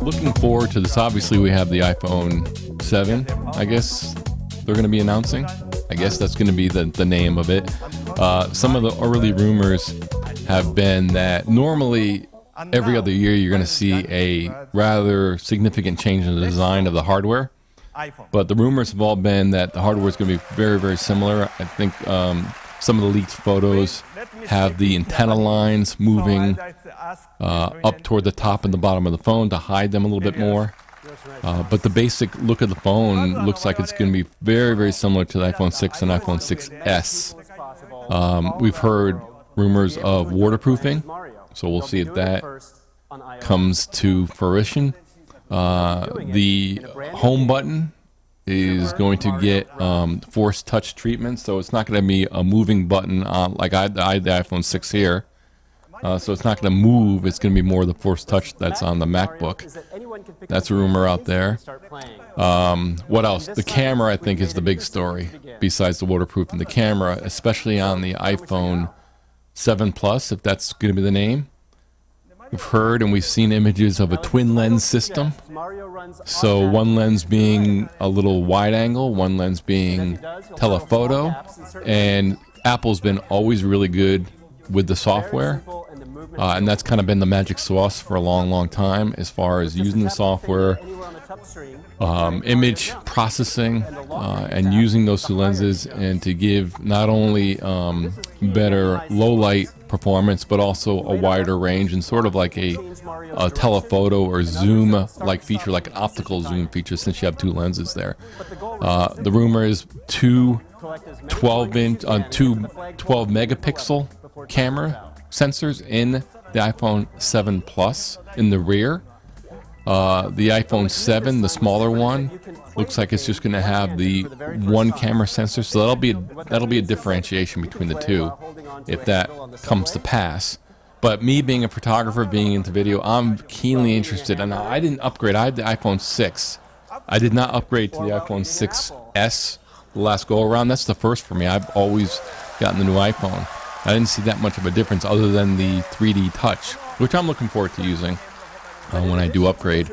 Looking forward to this. Obviously, we have the iPhone 7, I guess they're going to be announcing. I guess that's going to be the name of it. Some of the early rumors have been that normally every other year you're going to see a rather significant change in the design of the hardware. But the rumors have all been that the hardware is going to be very, very similar. I think some of the leaked photos have the antenna lines moving up toward the top and the bottom of the phone to hide them a little bit more. But the basic look of the phone looks like it's going to be very, very similar to the iPhone 6 and iPhone 6S. We've heard rumors of waterproofing, so we'll see if that comes to fruition. The home button is going to get force touch treatment, so it's not going to be a moving button like I had the iPhone 6 here. So it's not going to move. It's going to be more the force touch that's on the MacBook. That's a rumor out there. What else? The camera, I think, is the big story besides the waterproofing. The camera, especially on the iPhone 7 Plus, if that's going to be the name. We've heard and we've seen images of a twin lens system. So one lens being a little wide angle, one lens being telephoto. And Apple's been always really good with the software. And that's kind of been the magic sauce for a long, long time as far as using the software, image processing, and using those two lenses and to give not only better low light performance, but also a wider range and sort of like a telephoto or zoom like feature, like an optical zoom feature, since you have two lenses there. The rumor is two 12 megapixel camera sensors in the iPhone 7 Plus in the rear. The iPhone 7, the smaller one, looks like it's just going to have the one camera sensor, so that'll be a differentiation between the two if that comes to pass. But me being a photographer, being into video, I'm keenly interested. And I didn't upgrade. I had the iPhone 6. I did not upgrade to the iPhone 6S the last go around. That's the first for me. I've always gotten the new iPhone. I didn't see that much of a difference other than the 3D touch, which I'm looking forward to using when I do upgrade.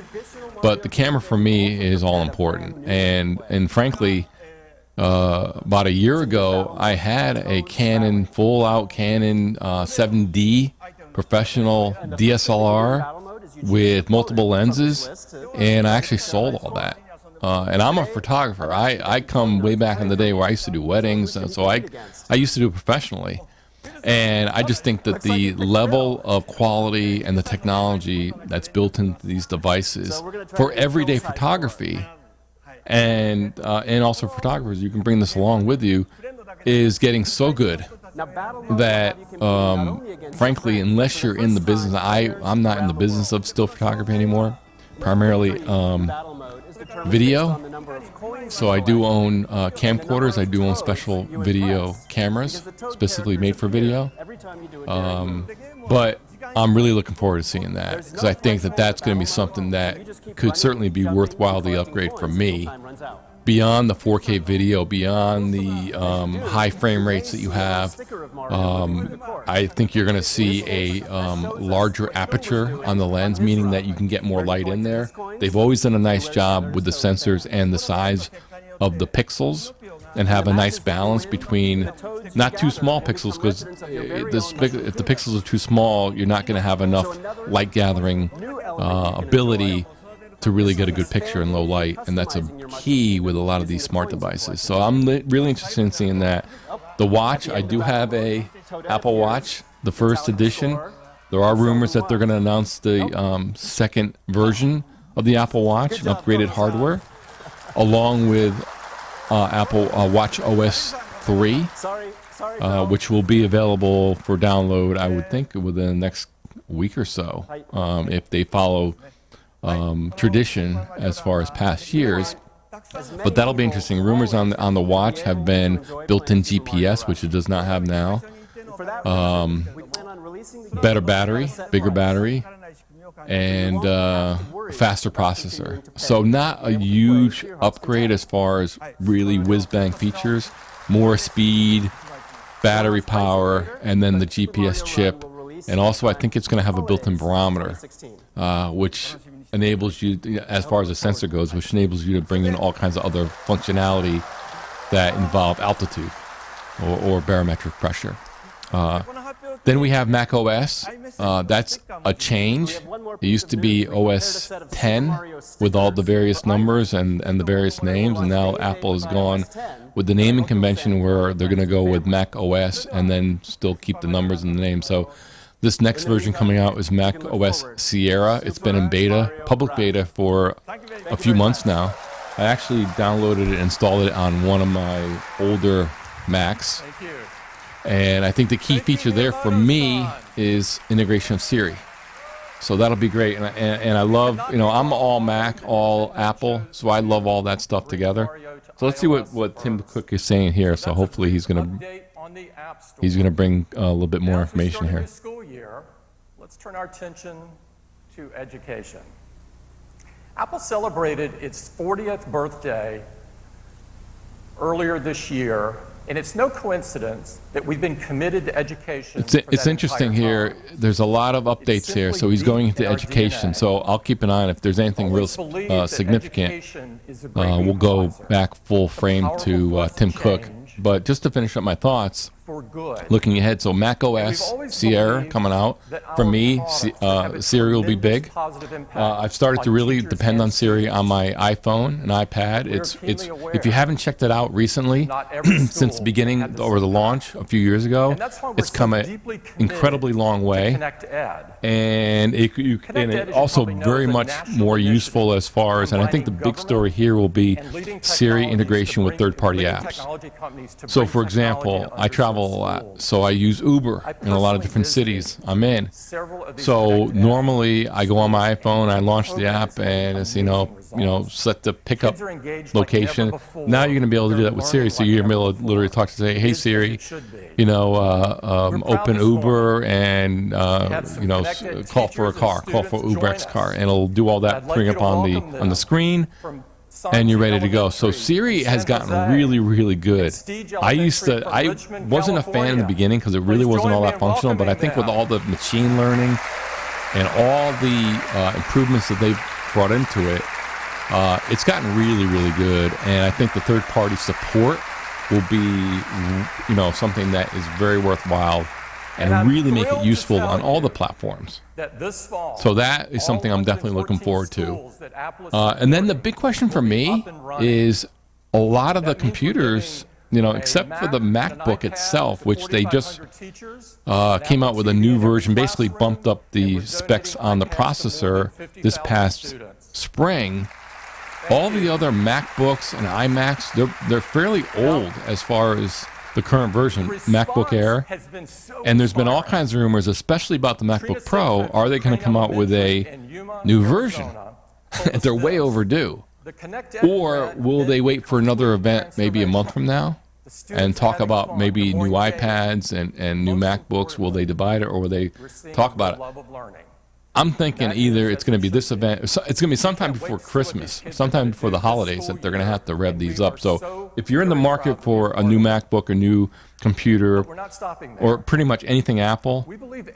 But the camera for me is all important. And frankly, about a year ago, I had a Canon, full-out Canon 7D professional DSLR with multiple lenses, and I actually sold all that. And I'm a photographer. I come way back in the day where I used to do weddings, so I used to do it professionally. And I just think that the level of quality and the technology that's built into these devices for everyday photography and also photographers, you can bring this along with you, is getting so good that, frankly, unless you're in the business, I'm not in the business of still photography anymore, primarily video. So I do own camcorders. I do own special video cameras, specifically made for video. But I'm really looking forward to seeing that, because I think that that's going to be something that could certainly be worthwhile the upgrade for me. Beyond the 4K video, beyond the high frame rates that you have, I think you're going to see a larger aperture on the lens, meaning that you can get more light in there. They've always done a nice job with the sensors and the size of the pixels, and have a nice balance between not too small pixels, because if the pixels are too small, you're not going to have enough light gathering ability to really get a good picture in low light, and that's a key with a lot of these smart devices. So I'm really interested in seeing that. The watch, I do have a Apple Watch, the first edition. There are rumors that they're going to announce the second version of the Apple Watch, and upgraded hardware, along with Apple Watch OS 3, which will be available for download, I would think, within the next week or so, if they follow tradition as far as past years. But that'll be interesting. Rumors on the watch have been built-in GPS, which it does not have now. Better battery, bigger battery. and faster processor. So not a huge upgrade as far as really whiz-bang features, more speed, battery power, and then the GPS chip. And also I think it's going to have a built-in barometer, which enables you, as far as the sensor goes, which enables you to bring in all kinds of other functionality that involve altitude or barometric pressure. Then we have Mac OS. That's a change. It used to be OS 10 with all the various numbers and the various names, and now Apple has gone with the naming convention where they're going to go with Mac OS and then still keep the numbers and the name. So this next version coming out is Mac OS Sierra. It's been in beta, public beta, for a few months now. I actually downloaded it and installed it on one of my older Macs. And I think the key feature there for me is integration of Siri. So that'll be great. And I love, I'm all Mac, all Apple, so I love all that stuff together. So let's see what Tim Cook is saying here. So hopefully he's gonna bring a little bit more information here. Let's turn our attention to education. Apple celebrated its 40th birthday earlier this year, and it's no coincidence that we've been committed to education. It's interesting here. There's a lot of updates here. So he's going into education. So I'll keep an eye on if there's anything real significant. We'll go back full frame to Tim Cook. But just to finish up my thoughts, looking ahead, so Mac OS Sierra coming out. For me, Siri will be big. I've started to really depend on Siri on my iPhone and iPad. It's if you haven't checked it out recently, since the beginning or the launch a few years ago, it's come an incredibly long way, and it also very much more useful as far as, and I think the big story here will be Siri integration with third-party apps. So for example, I travel a lot, so I use Uber in a lot of different cities I'm in. So normally I go on my iPhone, I launch the app, and it's set the pickup location. Now you're going to be able to do that with Siri. So you're going to be able to literally talk to say, "Hey Siri, open Uber and call for a car, call for Uber X car," and it'll do all that, bring up on the screen, and you're ready to go. So Siri has gotten really, really good. I wasn't a fan in the beginning because it really wasn't all that functional, but I think with all the machine learning and all the improvements that they've brought into it, it's gotten really, really good. And I think the third-party support will be, something that is very worthwhile and really make it useful on all the platforms. So that is something I'm definitely looking forward to. And then the big question for me is a lot of the computers, except for the MacBook itself, which they just came out with a new version, basically bumped up the specs on the processor this past spring. All the other MacBooks and iMacs, they're fairly old as far as the current version, MacBook Air, and there's been all kinds of rumors, especially about the MacBook Pro. Are they going to come out with a new version? They're way overdue. Or will they wait for another event maybe a month from now and talk about maybe new iPads and new MacBooks? Will they divide it, or will they talk about it? I'm thinking either it's going to be this event, it's going to be sometime before Christmas, sometime before the holidays, that they're going to have to rev these up. So if you're in the market for a new MacBook, a new computer, or pretty much anything Apple,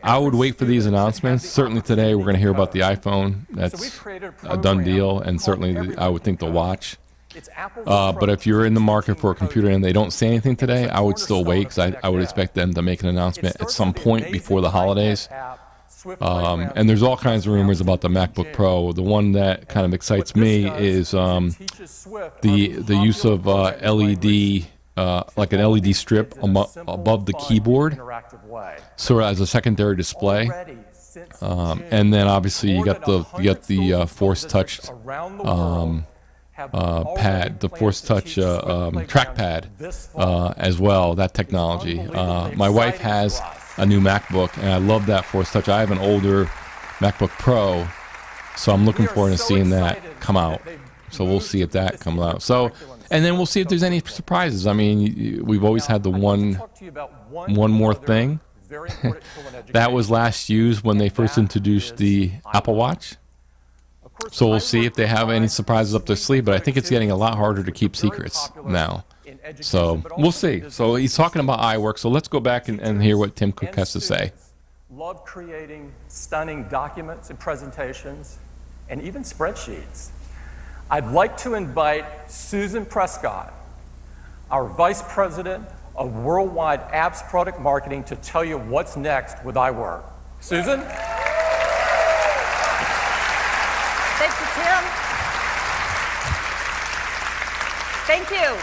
I would wait for these announcements. Certainly today we're going to hear about the iPhone. That's a done deal, and certainly I would think the watch. But if you're in the market for a computer and they don't say anything today, I would still wait, because I would expect them to make an announcement at some point before the holidays. And there's all kinds of rumors about the MacBook Pro. The one that kind of excites me is the use of LED, like an LED strip above the keyboard, sort of as a secondary display. And then obviously you got the Force touched pad, the Force touch trackpad as well. That technology. My wife has a new MacBook, and I love that Force Touch. I have an older MacBook Pro, so I'm looking forward to seeing that come out. So we'll see if that comes out. So, and then we'll see if there's any surprises. I mean, we've always had the one more thing, very important tool in education. That was last used when they first introduced the Apple Watch. Of course, So we'll see iWork if they have any provides surprises up their sleeve, but I think it's getting a lot harder to keep very secrets popular now. in education, So but we'll also in see. business So he's talking about systems. iWork, so let's go back and hear what Tim Cook And has to say. students love creating stunning documents and presentations and even spreadsheets. I'd like to invite Susan Prescott, our Vice President of Worldwide Apps Product Marketing, to tell you what's next with iWork. Susan? Thank you, Tim. Thank you.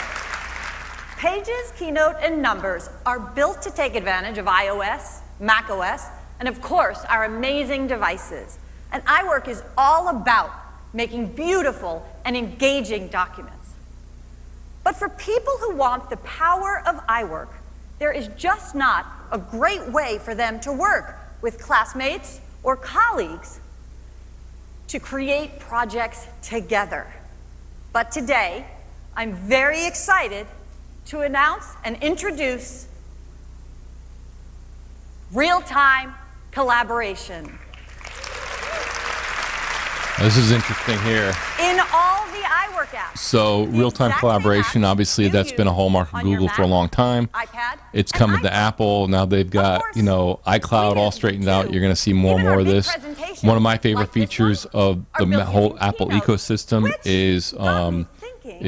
Pages, Keynote, and Numbers are built to take advantage of iOS, macOS, and of course, our amazing devices. And iWork is all about making beautiful and engaging documents. But for people who want the power of iWork, there is just not a great way for them to work with classmates or colleagues to create projects together. But today, I'm very excited to announce and introduce real-time collaboration. This is interesting here. In all the iWork apps. So The real-time exact collaboration, same apps obviously you that's been a use hallmark of on your Google for a Mac, long time. iPad, It's and coming to iPhone. Apple. Now they've got, course, you know, iCloud we all use straightened too. out. You're going to see more and Even more our of big this. presentations, One of my favorite like this features one, of are the built whole using Apple Keynote, ecosystem which is, got me thinking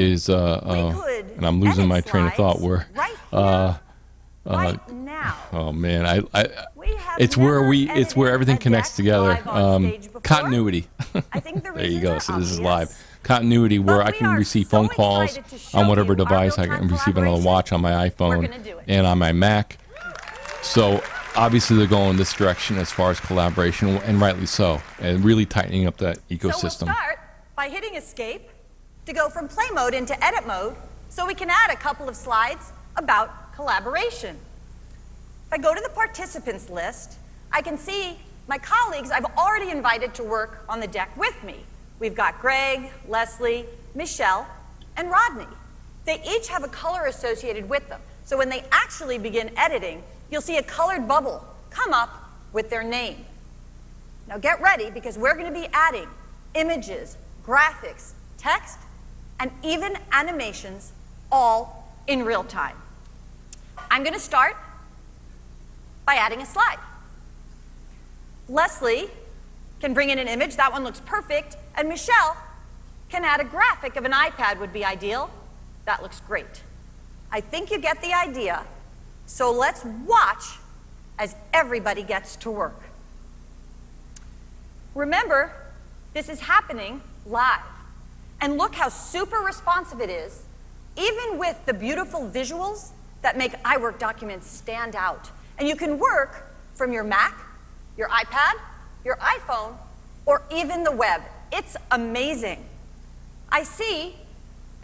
and I'm losing my train of thought where, right here, right now. oh man, We have it's where never it's where edited everything a connects deck together. live on stage before. Continuity. I think the There you reasons go. are So this is obvious. live. Continuity where But I we can are receive so phone calls excited to show on whatever you our device I real-time can receive it on a collaboration. watch, on my We're iPhone, gonna do it. and on my Mac. So obviously they're going this direction as far as collaboration, and rightly so, and really tightening up that So we'll ecosystem. start by hitting escape to go from play mode into edit mode so we can add a couple of slides about collaboration. If I go to the participants list, I can see my colleagues I've already invited to work on the deck with me. We've got Greg, Leslie, Michelle, and Rodney. They each have a color associated with them. So when they actually begin editing, you'll see a colored bubble come up with their name. Now get ready, because we're going to be adding images, graphics, text, and even animations all in real time. I'm going to start by adding a slide. Leslie can bring in an image. That one looks perfect. And Michelle can add a graphic of an iPad would be ideal. That looks great. I think you get the idea. So let's watch as everybody gets to work. Remember, this is happening live. And look how super responsive it is, even with the beautiful visuals that make iWork documents stand out. And you can work from your Mac, your iPad, your iPhone, or even the web. It's amazing. I see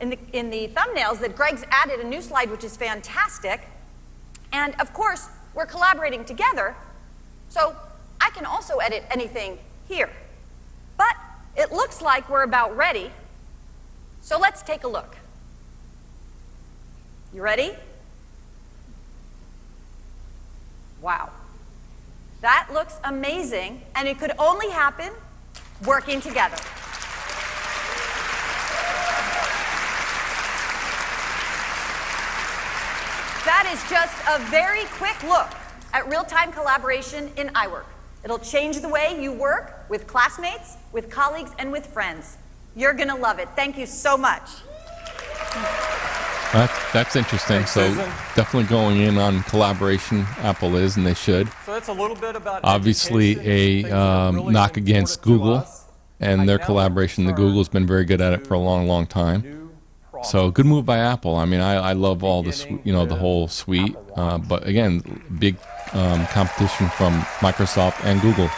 in the thumbnails that Greg's added a new slide, which is fantastic. And of course, we're collaborating together, so I can also edit anything here. But it looks like we're about ready, so let's take a look. You ready? Wow. That looks amazing, and it could only happen working together. That is just a very quick look at real-time collaboration in iWork. It'll change the way you work with classmates, with colleagues, and with friends. You're going to love it. Thank you so much. That's interesting. Thanks, So Susan. definitely going in on collaboration. Apple is, and they should. So that's a little bit about Obviously, education, things that are really knock against important to Google us. and I their now collaboration. The turn Google's been very good at it for a long, long time. new problems. So good move by Apple. I mean, I love all the Beginning the with whole suite. Apple Watch. But again, big competition from Microsoft and Google.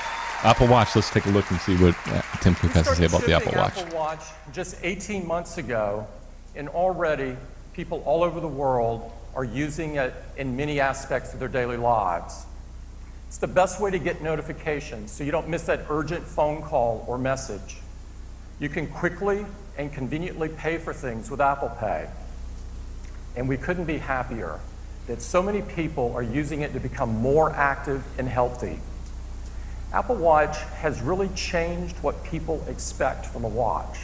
Apple Watch. Let's take a look and see what Tim Cook has to say about the Apple Watch. Apple Watch just 18 months ago, and already people all over the world are using it in many aspects of their daily lives. It's the best way to get notifications so you don't miss that urgent phone call or message. You can quickly and conveniently pay for things with Apple Pay. And we couldn't be happier that so many people are using it to become more active and healthy. Apple Watch has really changed what people expect from a watch.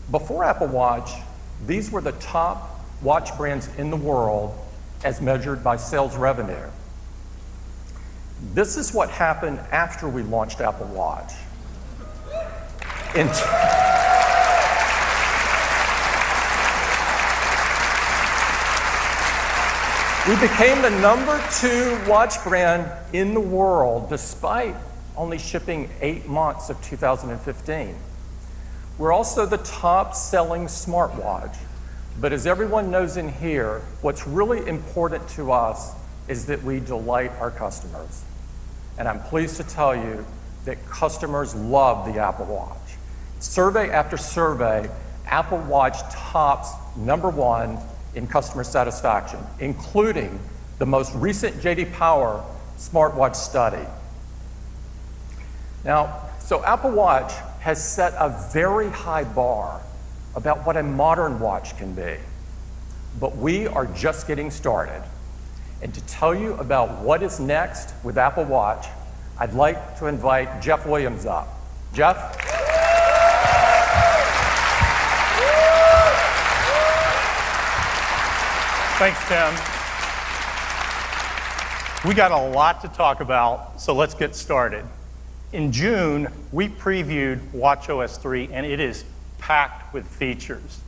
Before Apple Watch, these were the top watch brands in the world as measured by sales revenue. This is what happened after we launched Apple Watch. We became the #2 watch brand in the world despite only shipping 8 months of 2015. We're also the top selling smartwatch, but as everyone knows in here, what's really important to us is that we delight our customers. And I'm pleased to tell you that customers love the Apple Watch. Survey after survey, Apple Watch tops #1 in customer satisfaction, including the most recent J.D. Power smartwatch study. Now, so Apple Watch has set a very high bar about what a modern watch can be. But we are just getting started. And to tell you about what is next with Apple Watch, I'd like to invite Jeff Williams up. Jeff? Thanks, Tim. We got a lot to talk about, so let's get started. In June, we previewed watchOS 3, and it is packed with features.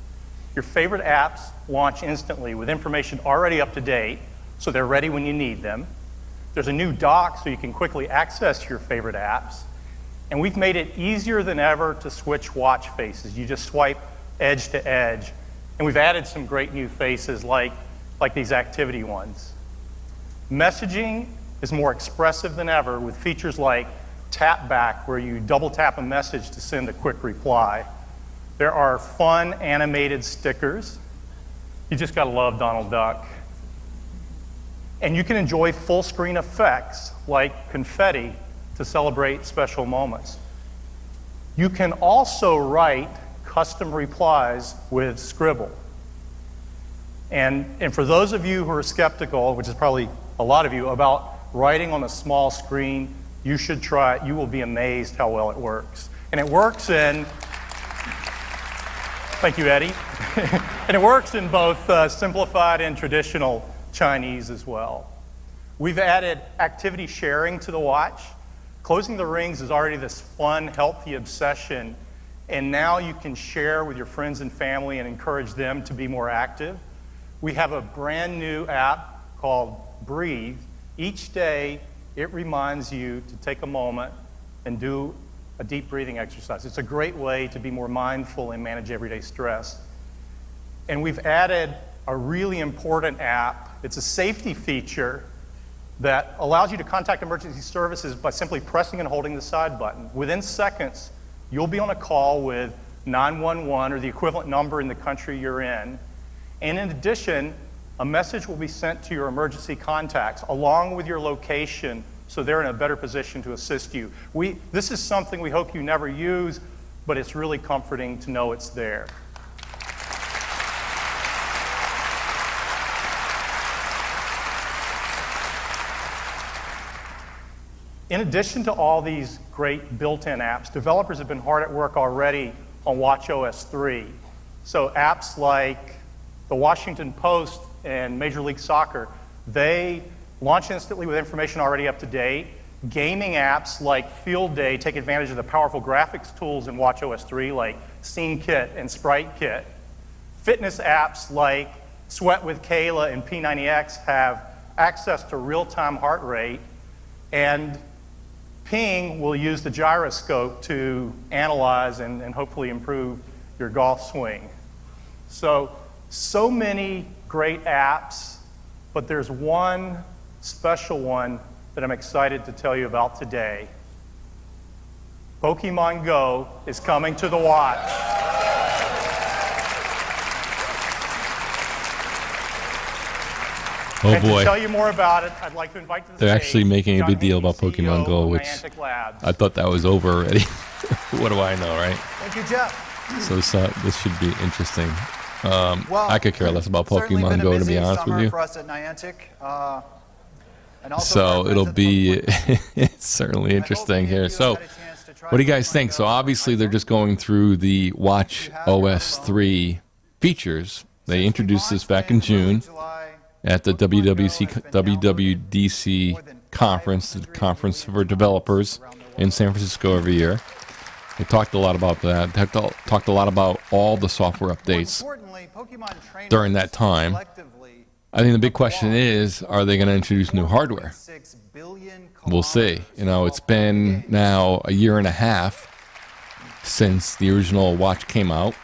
Your favorite apps launch instantly with information already up to date, so they're ready when you need them. There's a new dock so you can quickly access your favorite apps. And we've made it easier than ever to switch watch faces. You just swipe edge to edge. And we've added some great new faces like these activity ones. Messaging is more expressive than ever with features like tap back, where you double tap a message to send a quick reply. There are fun animated stickers. You just gotta love Donald Duck. And you can enjoy full screen effects like confetti to celebrate special moments. You can also write custom replies with Scribble. And for those of you who are skeptical, which is probably a lot of you, about writing on a small screen, you should try it. You will be amazed how well it works. And it works in, thank you, Eddie. And it works in both simplified and traditional Chinese as well. We've added activity sharing to the watch. Closing the rings is already this fun, healthy obsession, and now you can share with your friends and family and encourage them to be more active. We have a brand new app called Breathe. Each day, it reminds you to take a moment and do a deep breathing exercise. It's a great way to be more mindful and manage everyday stress. And we've added a really important app. It's a safety feature that allows you to contact emergency services by simply pressing and holding the side button. Within seconds, you'll be on a call with 911 or the equivalent number in the country you're in. And in addition, a message will be sent to your emergency contacts along with your location, so they're in a better position to assist you. This is something we hope you never use, but it's really comforting to know it's there. In addition to all these great built-in apps, developers have been hard at work already on watchOS 3. So apps like the Washington Post and Major League Soccer, they launch instantly with information already up to date. Gaming apps like Field Day take advantage of the powerful graphics tools in watchOS 3 like Scene Kit and Sprite Kit. Fitness apps like Sweat with Kayla and P90X have access to real-time heart rate, and Ping will use the gyroscope to analyze and hopefully improve your golf swing. So many great apps, but there's one special one that I'm excited to tell you about today. Pokemon Go is coming to the watch. Oh And boy. to tell you more about it, I'd like to invite to the They're stage actually making a big deal about John Hinckley, Pokemon CEO Go, of which Niantic Labs. I thought that was over already. What do I know, right? Thank you, Jeff. So this should be interesting. I could care less about Pokemon Go, to be honest with you. For us at Niantic, and also So for our it'll friends at be Pokemon. it's certainly interesting here. So, had a chance to try what do you guys Pokemon think? Go So on obviously they're iPhone. just going through the Watch OS 3 features. They introduced this back in June at the WWDC conference, the conference for developers in San Francisco every year. They talked a lot about that. They talked a lot about all the software updates during that time. I think the big question is, are they going to introduce new hardware? We'll see. You know, it's been now a year and a half since the original watch came out.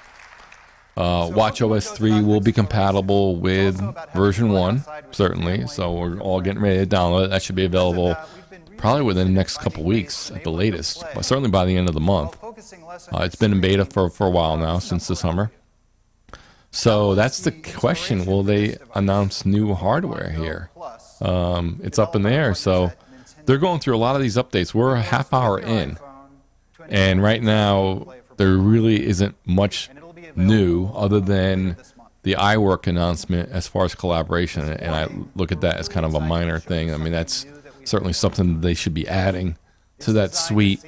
Watch OS 3 will be compatible with version 1, certainly. So we're all getting ready to download it. That should be available probably within the next couple weeks at the latest, but certainly by the end of the month. It's been in beta for a while now, since the summer. So that's the question. Will they announce new hardware here? It's up in the air. So they're going through a lot of these updates. We're a half hour in, and right now there really isn't much new other than the iWork announcement as far as collaboration, and I look at that as kind of a minor thing. I mean, that's certainly something they should be adding to that suite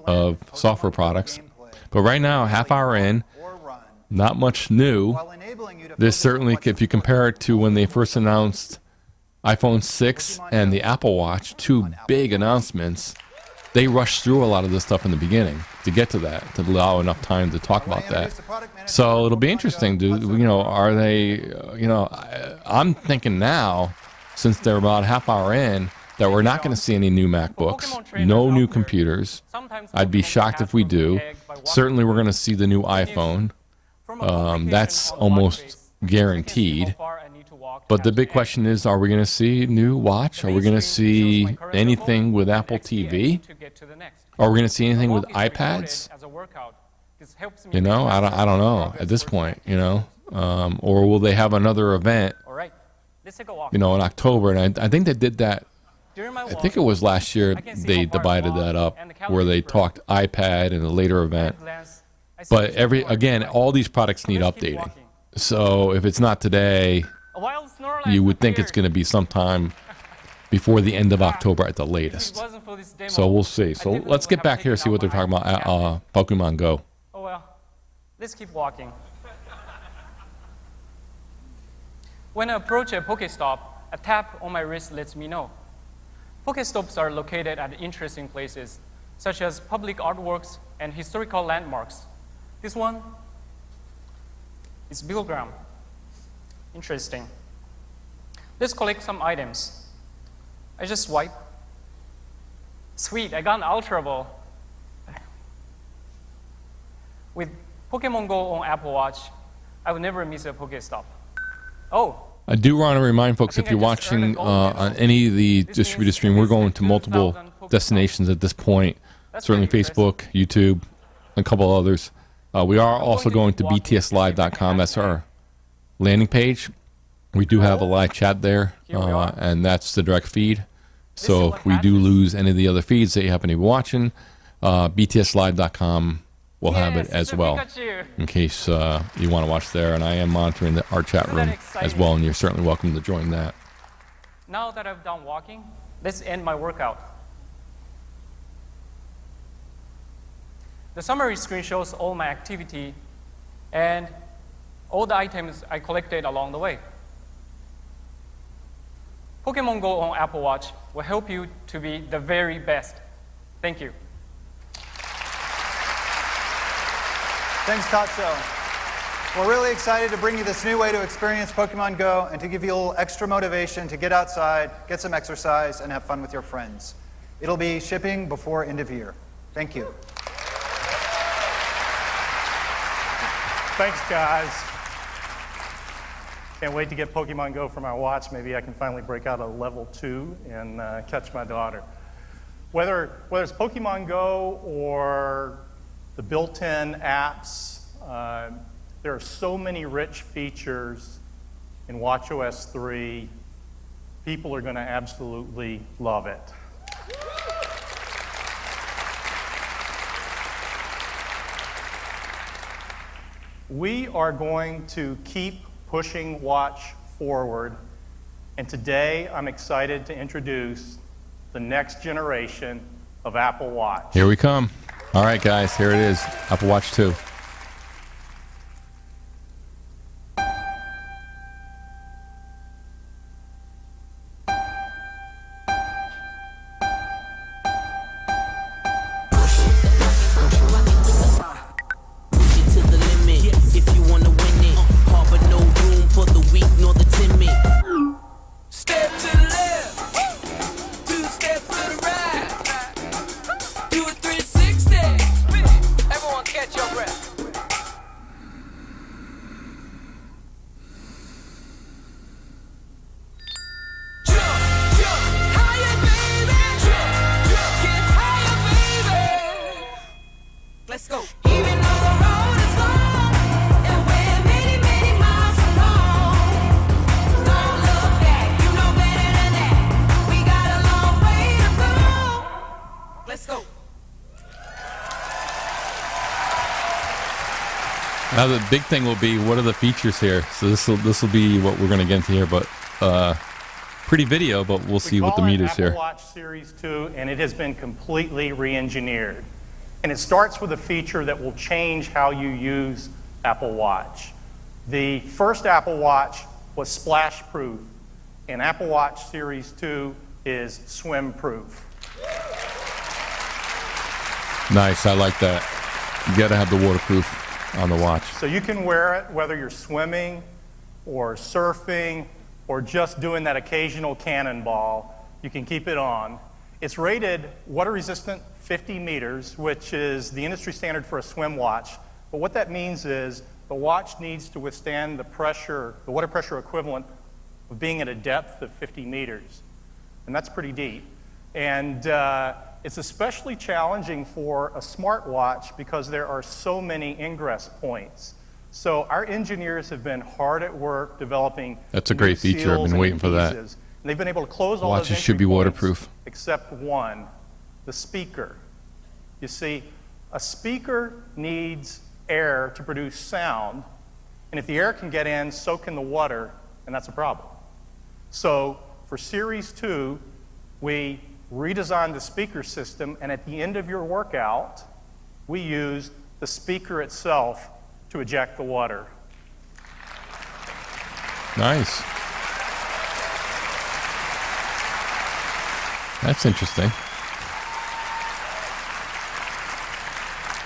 of software products. But right now, a half hour in, not much new. There's certainly, if you compare it to when they first announced iPhone 6 and the Apple Watch, two big announcements, they rushed through a lot of this stuff in the beginning to get to that, to allow enough time to talk about that. So it'll be interesting. Are they, I'm thinking now, since they're about a half hour in, that we're not going to see any new MacBooks, no new computers. I'd be shocked if we do. Certainly we're going to see the new iPhone. That's almost guaranteed. But the big question is, are we going to see new watch? Are we going to see anything with Apple TV? Are we going to see anything with iPads? I don't know at this point, or will they have another event, in October? And I think they did that. I think it was last year they divided that up, where they talked iPad in a later event. But all these products need updating. So if it's not today, you would think it's going to be sometime before the end of October at the latest. So we'll see. So let's get back here and see what they're talking about Pokemon Go. Oh well, let's keep walking. When I approach a Pokestop, a tap on my wrist lets me know. Pokestops are located at interesting places, such as public artworks and historical landmarks. This one is Pilgrim. Interesting. Let's collect some items. I just swipe. Sweet, I got an Ultra Ball. With Pokemon Go on Apple Watch, I would never miss a Pokestop. Oh. I do want to remind folks, if you're watching on any of the distributed stream, we're going to multiple destinations at this point. Certainly Facebook, YouTube, and a couple others. We are also going to btslive.com. That's our landing page. We do have a live chat there, and that's the direct feed. So if we do lose any of the other feeds that you happen to be watching, btslive.com will have it as well, in case you want to watch there. And I am monitoring our chat room as well, and you're certainly welcome to join that. Now that I've done walking, let's end my workout. The summary screen shows all my activity and all the items I collected along the way. Pokemon Go on Apple Watch will help you to be the very best. Thank you. Thanks, Tatsuo. We're really excited to bring you this new way to experience Pokemon Go and to give you a little extra motivation to get outside, get some exercise, and have fun with your friends. It'll be shipping before end of year. Thank you. Thanks, guys. Can't wait to get Pokemon Go for my watch. Maybe I can finally break out a level 2 and catch my daughter. Whether it's Pokemon Go or the built-in apps, there are so many rich features in watchOS 3. People are going to absolutely love it. We are going to keep pushing watch forward, and today I'm excited to introduce the next generation of Apple Watch. Here we come. All right, guys, here it is, Apple Watch 2. Let's go. Even though the road is long and we're many, many miles along, don't look back, you know better than that. We got a long way to go. Let's go. Now the big thing will be, what are the features here? So this will be what we're going to get into here, but pretty video, but we'll see what the meat is here. Apple Watch Series 2, and it has been completely re-engineered. And it starts with a feature that will change how you use Apple Watch. The first Apple Watch was splash-proof, and Apple Watch Series 2 is swim-proof. Nice, I like that. You got to have the waterproof on the watch. So you can wear it whether you're swimming or surfing or just doing that occasional cannonball. You can keep it on. It's rated water-resistant 50 meters, which is the industry standard for a swim watch. But what that means is the watch needs to withstand the pressure, the water pressure equivalent of being at a depth of 50 meters. And that's pretty deep. And it's especially challenging for a smartwatch because there are so many ingress points. So our engineers have been hard at work developing. That's a great feature. I've been waiting for that. And they've been able to close all those Watches should be entry points waterproof. except one, the speaker. You see, a speaker needs air to produce sound, and if the air can get in, so can the water, and that's a problem. So for Series 2, we redesigned the speaker system, and at the end of your workout, we use the speaker itself to eject the water. Nice. That's interesting.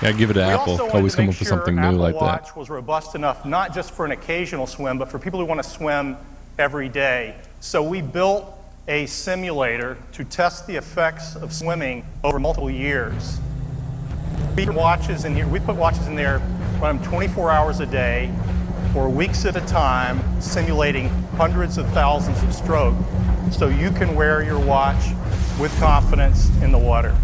Yeah, give it to Apple. Always come up with something new like that. Apple Watch was robust enough not just for an occasional swim, but for people who want to swim every day. So we built a simulator to test the effects of swimming over multiple years. We put watches in there, run them 24 hours a day for weeks at a time, simulating hundreds of thousands of strokes, so you can wear your watch with confidence in the water.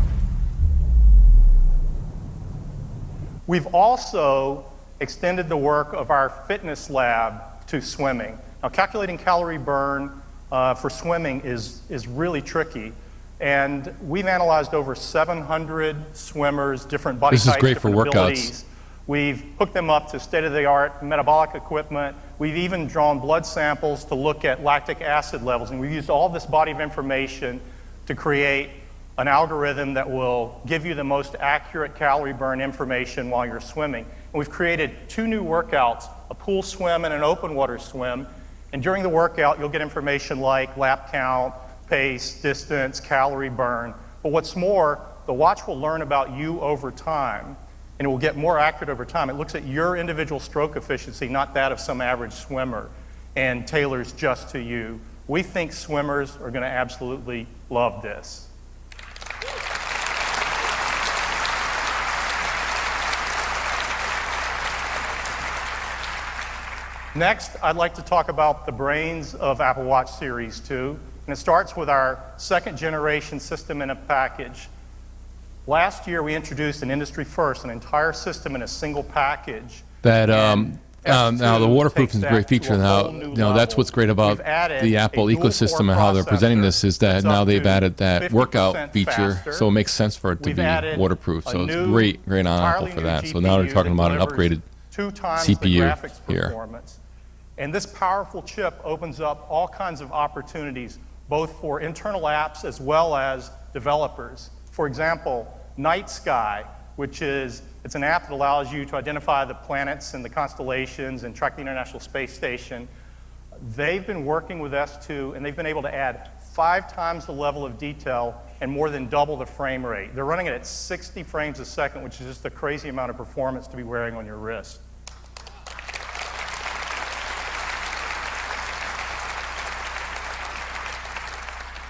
We've also extended the work of our fitness lab to swimming. Now, calculating calorie burn for swimming is really tricky. And we've analyzed over 700 swimmers, different body types, This is great for different workouts. abilities. We've hooked them up to state-of-the-art metabolic equipment. We've even drawn blood samples to look at lactic acid levels. And we've used all this body of information to create an algorithm that will give you the most accurate calorie burn information while you're swimming. And we've created 2 new workouts, a pool swim and an open water swim. And during the workout, you'll get information like lap count, pace, distance, calorie burn. But what's more, the watch will learn about you over time, and it will get more accurate over time. It looks at your individual stroke efficiency, not that of some average swimmer, and tailors just to you. We think swimmers are going to absolutely love this. Next, I'd like to talk about the brains of Apple Watch Series 2. And it starts with our second generation system in a package. Last year, we introduced an industry first, an entire system in a single package. That now the waterproof is a great feature. Now, that's what's great about the Apple ecosystem and how they're presenting this is that now they've added that workout feature, so it makes sense for it to be waterproof. So it's great on Apple for that. So now they're talking about an upgraded 2 times CPU the graphics here. performance. And this powerful chip opens up all kinds of opportunities, both for internal apps as well as developers. For example, Night Sky, which it's an app that allows you to identify the planets and the constellations and track the International Space Station. They've been working with S2, and they've been able to add 5 times the level of detail and more than double the frame rate. They're running it at 60 frames a second, which is just a crazy amount of performance to be wearing on your wrist.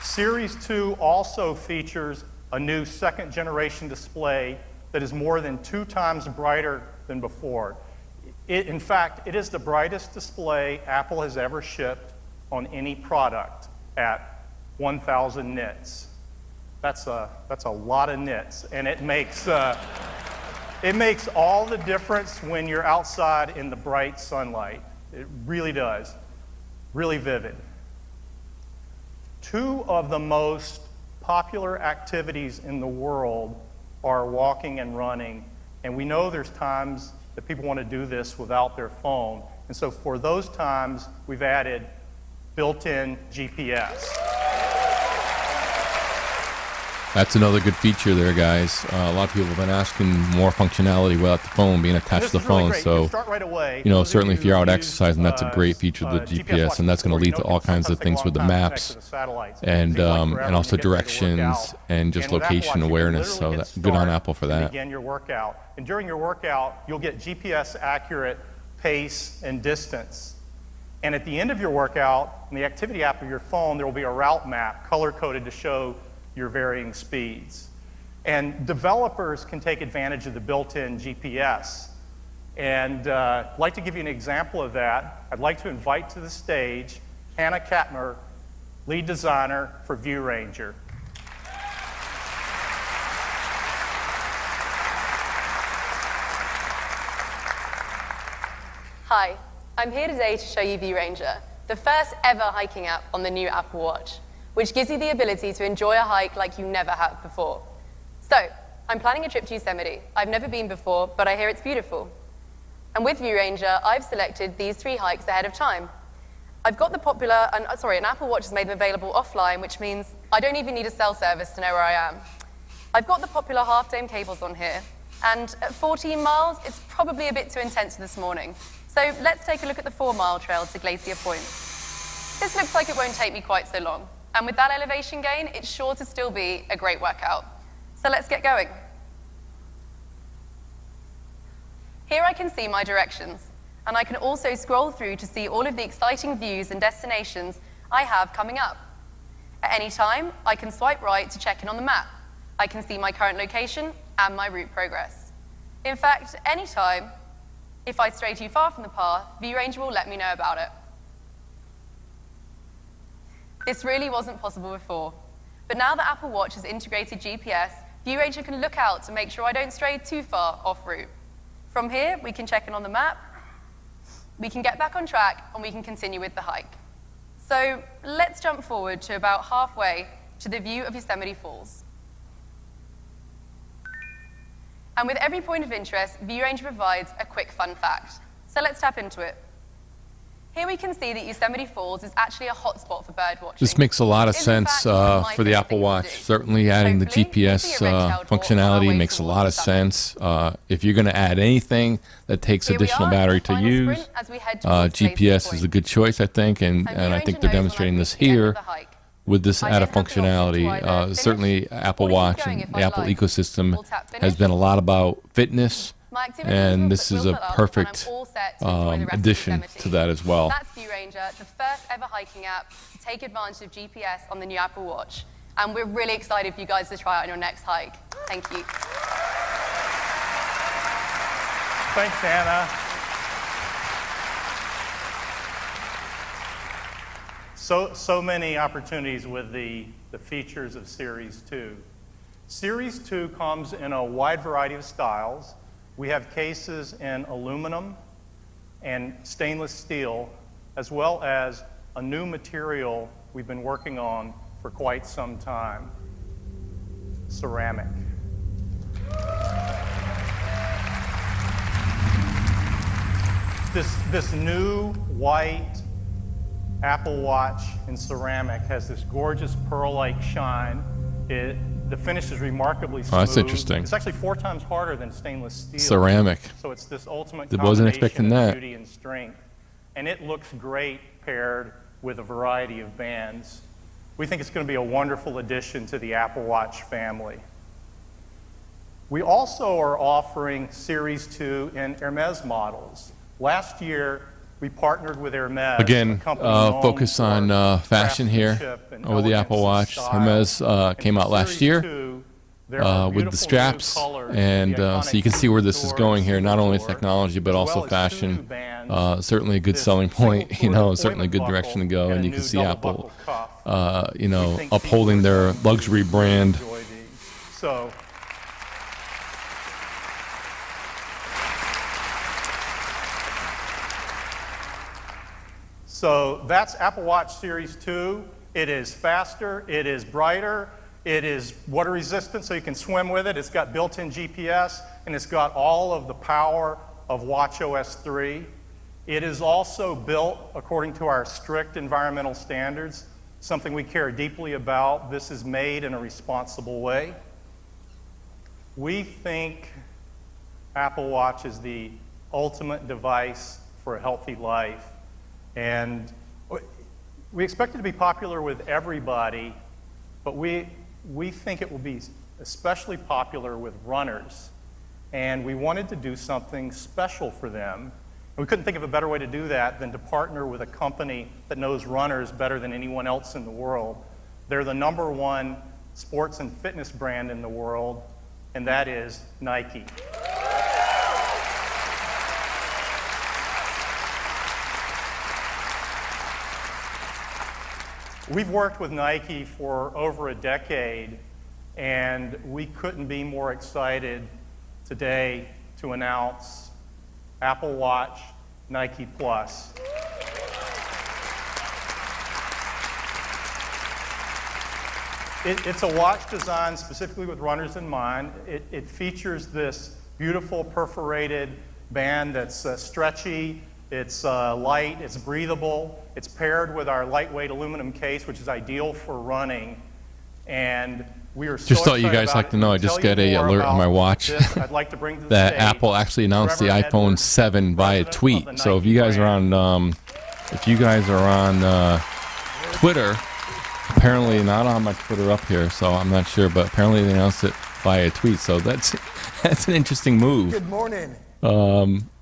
Series 2 also features a new second-generation display that is more than 2 times brighter than before. In fact, it is the brightest display Apple has ever shipped on any product at 1,000 nits. That's a lot of nits, and it makes all the difference when you're outside in the bright sunlight. It really does. Really vivid. 2 of the most popular activities in the world are walking and running, and we know there's times that people want to do this without their phone, and so for those times, we've added built-in GPS. That's another good feature there, guys. A lot of people have been asking more functionality without the phone being attached to the phone. Really So, start right away. you know, Those of certainly if you're out who exercising, that's a great feature of the GPS, and that's going to lead to all kinds of things with the maps and also directions and just location awareness. So that's good on Apple for that. Begin your workout, and during your workout, you'll get GPS accurate pace and distance. And at the end of your workout, in the activity app of your phone, there will be a route map color-coded to show your varying speeds. And developers can take advantage of the built-in GPS. And I'd like to give you an example of that. I'd like to invite to the stage Hannah Katmer, lead designer for View Ranger. Hi, I'm here today to show you View Ranger, the first ever hiking app on the new Apple Watch, which gives you the ability to enjoy a hike like you never have before. So, I'm planning a trip to Yosemite. I've never been before, but I hear it's beautiful. And with View Ranger, I've selected these 3 hikes ahead of time. I've got the an Apple Watch has made them available offline, which means I don't even need a cell service to know where I am. I've got the popular half-dome cables on here, and at 14 miles, it's probably a bit too intense this morning. So let's take a look at the 4-mile trail to Glacier Point. This looks like it won't take me quite so long. And with that elevation gain, it's sure to still be a great workout. So let's get going. Here I can see my directions, and I can also scroll through to see all of the exciting views and destinations I have coming up. At any time, I can swipe right to check in on the map. I can see my current location and my route progress. In fact, any time, if I stray too far from the path, View Ranger will let me know about it. This really wasn't possible before, but now that Apple Watch has integrated GPS, View Ranger can look out to make sure I don't stray too far off route. From here, we can check in on the map, we can get back on track, and we can continue with the hike. So let's jump forward to about halfway to the view of Yosemite Falls. And with every point of interest, View Ranger provides a quick fun fact. So let's tap into it. Here we can see that Yosemite Falls is actually a hotspot for bird watching. This makes a lot of sense for the Apple Watch. Certainly adding the GPS functionality makes a lot of sense. If you're going to add anything that takes additional battery to use, GPS is a good choice, I think, and I think they're demonstrating this here with this added functionality. Certainly Apple Watch and the Apple ecosystem has been a lot about fitness, and this is a perfect addition to that as well. That's View Ranger, the first ever hiking app to take advantage of GPS on the new Apple Watch. And we're really excited for you guys to try it on your next hike. Thank you. Thanks, Anna. So many opportunities with the features of Series 2. Series 2 comes in a wide variety of styles. We have cases in aluminum and stainless steel, as well as a new material we've been working on for quite some time, ceramic. This new white Apple Watch in ceramic has this gorgeous pearl-like shine. The finish is remarkably smooth. Oh, that's interesting. It's actually 4 times harder than stainless steel. Ceramic. So it's this ultimate Wasn't combination expecting of that. beauty and strength. And it looks great paired with a variety of bands. We think it's going to be a wonderful addition to the Apple Watch family. We also are offering Series 2 and Hermes models. Last year, we partnered with Hermes. Again, a company known focus for on fashion here craftsmanship and with the elegance Apple and Watch. style. Hermes And came for out last Series year 2, there are with the beautiful straps, new colors and of the so you can see where this is iconic going here. Not only Tour, technology, but as also well as 2 new fashion. bands, Certainly a good this selling point. single Certainly a good appointment direction to buckle go. and And a you can new see double Apple, buckle cuff. We think upholding people their are going luxury to brand. enjoy these. So that's Apple Watch Series 2. It is faster, it is brighter, it is water resistant so you can swim with it. It's got built-in GPS, and it's got all of the power of watchOS 3. It is also built according to our strict environmental standards, something we care deeply about. This is made in a responsible way. We think Apple Watch is the ultimate device for a healthy life. And we expect it to be popular with everybody, but we think it will be especially popular with runners. And we wanted to do something special for them. And we couldn't think of a better way to do that than to partner with a company that knows runners better than anyone else in the world. They're the #1 sports and fitness brand in the world, and that is Nike. We've worked with Nike for over a decade, and we couldn't be more excited today to announce Apple Watch Nike Plus. It's a watch designed specifically with runners in mind. It features this beautiful perforated band that's stretchy, it's light, it's breathable. It's paired with our lightweight aluminum case, which is ideal for running. And we are so Just thought you excited guys about like it. to know, I To just tell got you a more alert on about my watch this, I'd like to bring to the that stage Apple actually announced the Trevor iPhone Edwards, 7 via president tweet. of the So if Nike you guys are brand. on, Twitter, apparently not on my Twitter up here, so I'm not sure, but apparently they announced it via tweet. So that's an interesting move. Good morning.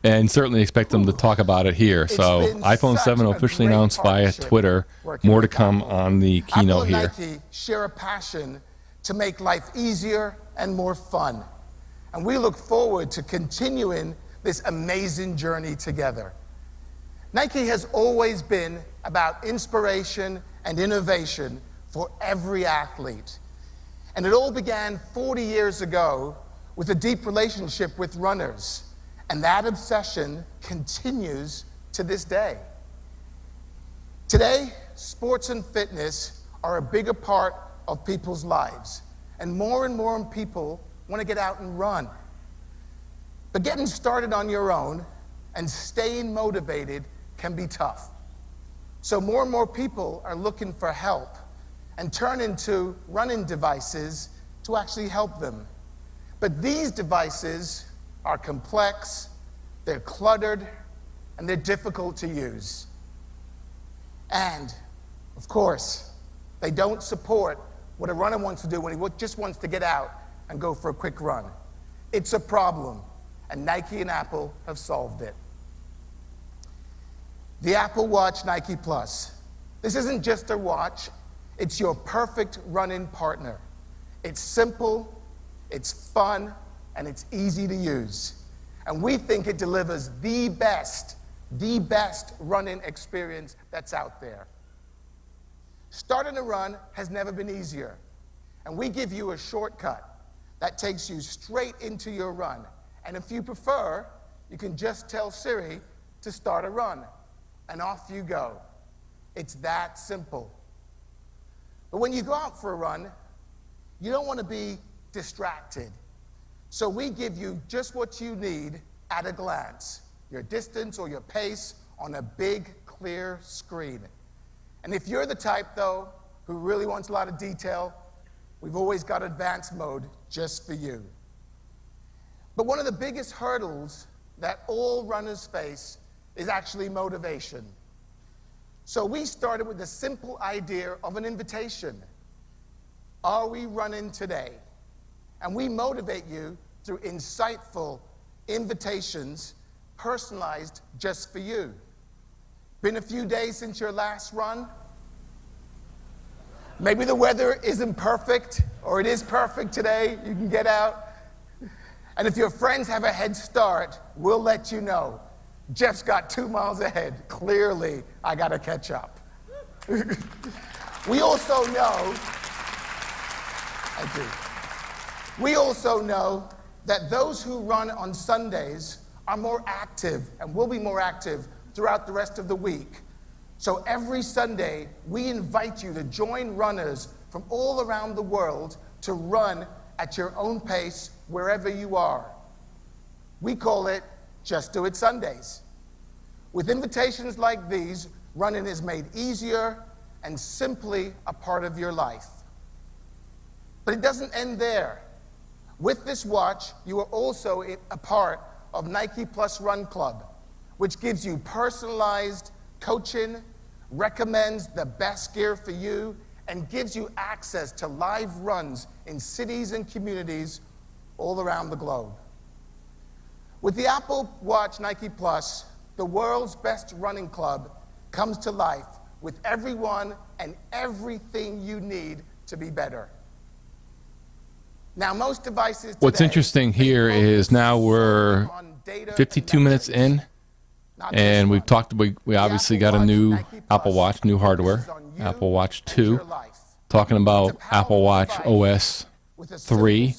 And certainly expect them to talk about it here. So been iPhone such 7 a officially great announced via partnership Twitter. working More to with come Apple. on the Apple keynote and here. Nike share a passion to make life easier and more fun. And we look forward to continuing this amazing journey together. Nike has always been about inspiration and innovation for every athlete. And it all began 40 years ago with a deep relationship with runners. And that obsession continues to this day. Today, sports and fitness are a bigger part of people's lives. And more people want to get out and run. But getting started on your own and staying motivated can be tough. So more and more people are looking for help and turning to running devices to actually help them. But these devices are complex, they're cluttered, and they're difficult to use. And, of course, they don't support what a runner wants to do when he just wants to get out and go for a quick run. It's a problem, and Nike and Apple have solved it. The Apple Watch Nike Plus. This isn't just a watch, it's your perfect running partner. It's simple, it's fun, and it's easy to use. And we think it delivers the best running experience that's out there. Starting a run has never been easier. And we give you a shortcut that takes you straight into your run. And if you prefer, you can just tell Siri to start a run. And off you go. It's that simple. But when you go out for a run, you don't want to be distracted. So we give you just what you need at a glance. your distance or your pace on a big, clear screen. And if you're the type, though, who really wants a lot of detail, we've always got advanced mode just for you. But one of the biggest hurdles that all runners face is actually motivation. So we started with the simple idea of an invitation. Are we running today? And we motivate you through insightful invitations personalized just for you. Been a few days since your last run? Maybe the weather isn't perfect, or it is perfect today, you can get out. And if your friends have a head start, we'll let you know. Jeff's got 2 miles ahead. Clearly, I gotta catch up. We also know, we also know that those who run on Sundays are more active and will be more active throughout the rest of the week. So every Sunday, we invite you to join runners from all around the world to run at your own pace wherever you are. We call it Just Do It Sundays. With invitations like these, running is made easier and simply a part of your life. But it doesn't end there. With this watch, you are also a part of Nike Plus Run Club, which gives you personalized coaching, recommends the best gear for you, and gives you access to live runs in cities and communities all around the globe. With the Apple Watch Nike Plus, the world's best running club comes to life with everyone and everything you need to be better. Now, most devices What's today, interesting here is now we're 52 minutes in, and we've talked. We obviously got a new Apple Watch, new hardware, Apple Watch 2. Talking about Apple Watch OS 3.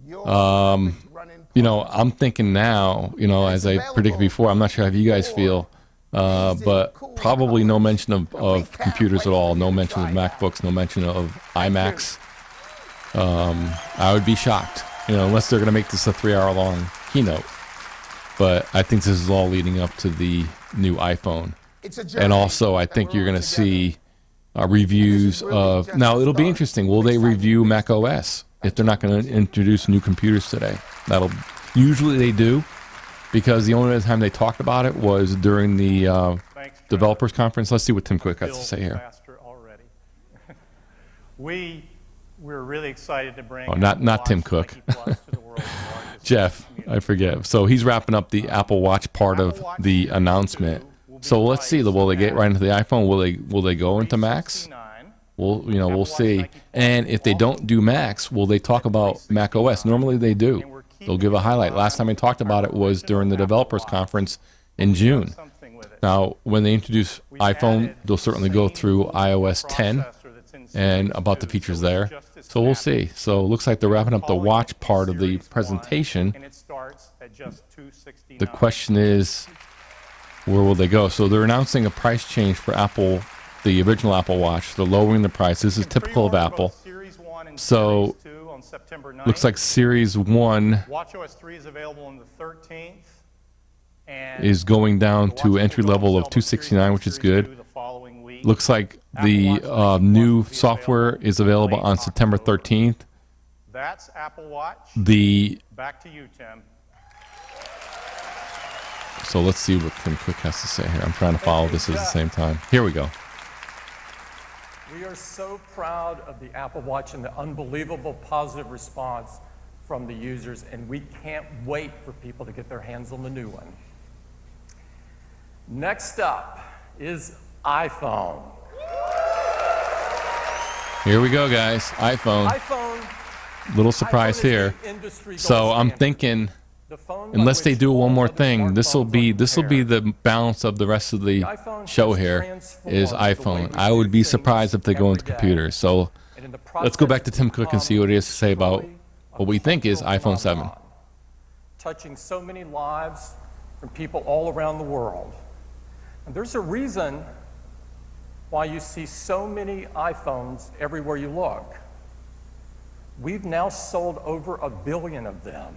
You know, I'm thinking now, you know, as I predicted before, I'm not sure how you guys feel, but probably no mention of computers at all, no mention of MacBooks, no mention of iMacs. I would be shocked, you know, unless they're going to make this a 3-hour-long keynote. But I think this is all leading up to the new iPhone. And also, I think you're going to see reviews of... Now, it'll be interesting. Will they review Mac OS if they're not going to introduce new computers today? Usually they do, because the only time they talked about it was during the developers conference. Let's see what Tim Cook has to say here. We're really excited to bring not Tim Cook. Jeff, I forget. So he's wrapping up the Apple Watch part of the announcement. So let's see. Will they get right into the iPhone? Will they go into Macs? We'll see. And if they don't do Macs, will they talk about Mac OS? Normally they do. They'll give a highlight. Last time I talked about it was during the developers conference in June. Now, when they introduce iPhone, they'll certainly go through iOS 10 and about the features there. So we'll see. So it looks like they're wrapping up the watch part of the presentation. The question is, where will they go? So they're announcing a price change for Apple, the original Apple Watch. They're lowering the price. This is typical of Apple. So looks like Series 1 WatchOS 3 is available on the 13th. Is going down to entry level of $269, which is good. Looks like the new software is available on September 13th. That's Apple Watch. Back to you, Tim. So let's see what Tim Cook has to say here. I'm trying to follow this at the same time. Here we go. We are so proud of the Apple Watch and the unbelievable positive response from the users, and we can't wait for people to get their hands on the new one. Next up is iPhone. Here we go, guys. iPhone. Little surprise here. So I'm thinking, unless they do one more thing, this will be the balance of the rest of the show here. Is iPhone. I would be surprised if they go into computers. So let's go back to Tim Cook and see what he has to say about what we think is iPhone 7. Touching so many lives from people all around the world. And there's a reason why you see so many iPhones everywhere you look. We've now sold over 1 billion of them.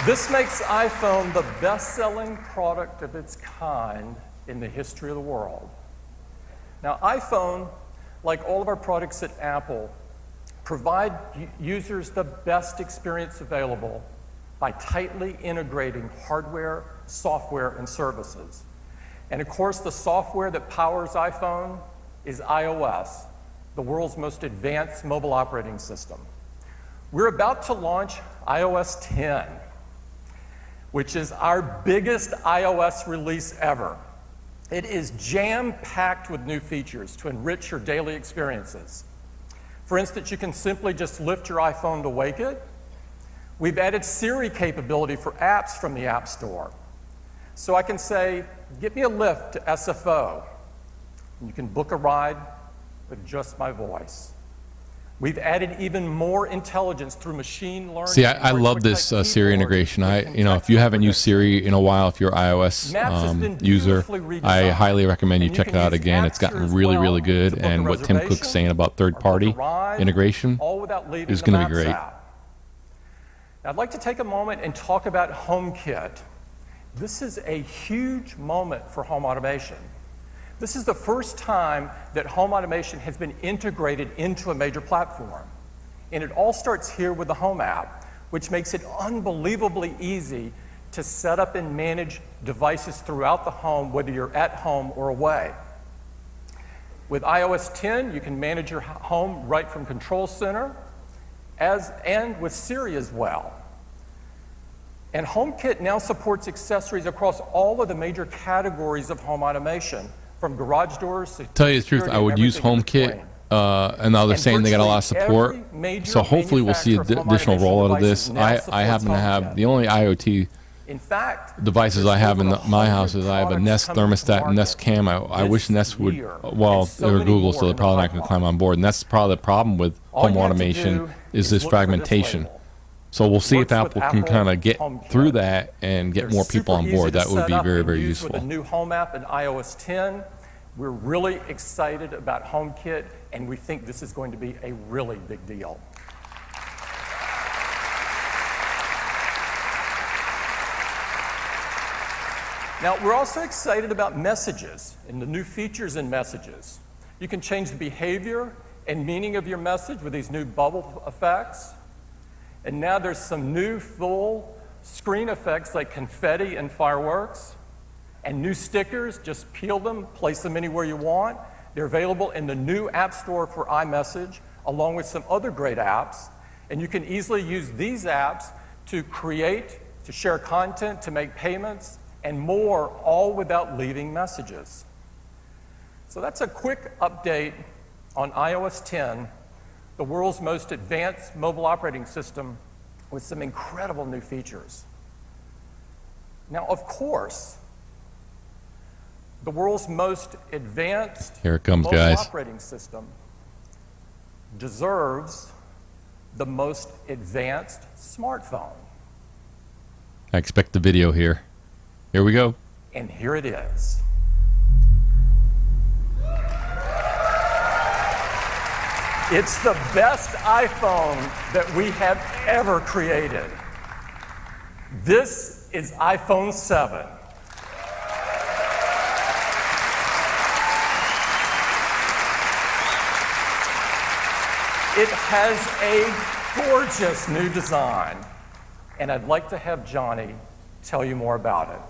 This makes iPhone the best-selling product of its kind in the history of the world. Now, iPhone, like all of our products at Apple, provide users the best experience available by tightly integrating hardware, software, and services. And of course, the software that powers iPhone is iOS, the world's most advanced mobile operating system. We're about to launch iOS 10, which is our biggest iOS release ever. It is jam-packed with new features to enrich your daily experiences. For instance, you can simply just lift your iPhone to wake it. We've added Siri capability for apps from the App Store. So I can say, get me a lift to SFO. And you can book a ride with just my voice. We've added even more intelligence through machine learning. See, I love this Siri integration. If you haven't used Siri in a while, if you're an iOS user, I highly recommend you check it out again. It's gotten really, really good. And what Tim Cook's saying about third-party integration is going to be great. I'd like to take a moment and talk about HomeKit. This is a huge moment for home automation. This is the first time that home automation has been integrated into a major platform. And it all starts here with the Home app, which makes it unbelievably easy to set up and manage devices throughout the home, whether you're at home or away. With iOS 10, you can manage your home right from Control Center, and with Siri as well. And HomeKit now supports accessories across all of the major categories of home automation, from garage doors to tell you the truth, I would use HomeKit, and now they're saying they got a lot of support. So hopefully we'll see additional rollout of this. I happen to have the only IoT devices I have in my house is I have a Nest thermostat and Nest Cam. I wish Nest would, well, they're Google, so they're probably not going to climb on board. And that's probably the problem with home automation is this fragmentation. So we'll see if Apple can kind of get through that and get more people on board. That would be very, very useful. With the new Home app and iOS 10, we're really excited about HomeKit, and we think this is going to be a really big deal. Now, we're also excited about messages and the new features in messages. You can change the behavior and meaning of your message with these new bubble effects. And now there's some new full screen effects like confetti and fireworks, and new stickers. Just peel them, place them anywhere you want. They're available in the new App Store for iMessage, along with some other great apps. And you can easily use these apps to create, to share content, to make payments, and more, all without leaving messages. So that's a quick update on iOS 10, the world's most advanced mobile operating system with some incredible new features. Now, of course, the world's most advanced mobile operating system deserves the most advanced smartphone. I expect the video here. Here we go. And here it is. It's the best iPhone that we have ever created. This is iPhone 7. It has a gorgeous new design, and I'd like to have Johnny tell you more about it.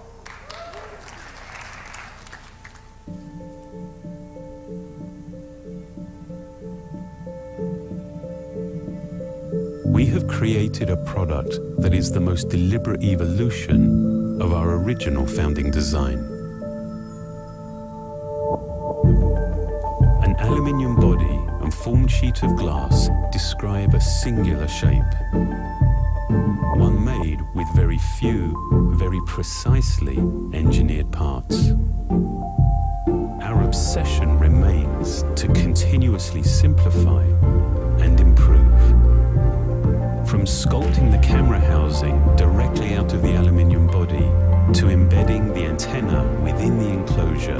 We have created a product that is the most deliberate evolution of our original founding design. An aluminium body and formed sheet of glass describe a singular shape, one made with very few, very precisely engineered parts. Our obsession remains to continuously simplify and improve. From sculpting the camera housing directly out of the aluminium body to embedding the antenna within the enclosure,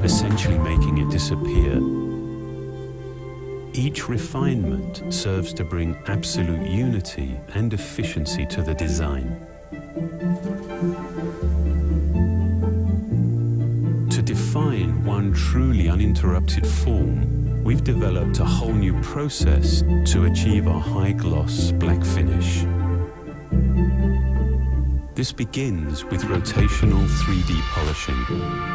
essentially making it disappear. Each refinement serves to bring absolute unity and efficiency to the design. To define one truly uninterrupted form, we've developed a whole new process to achieve our high-gloss black finish. This begins with rotational 3D polishing.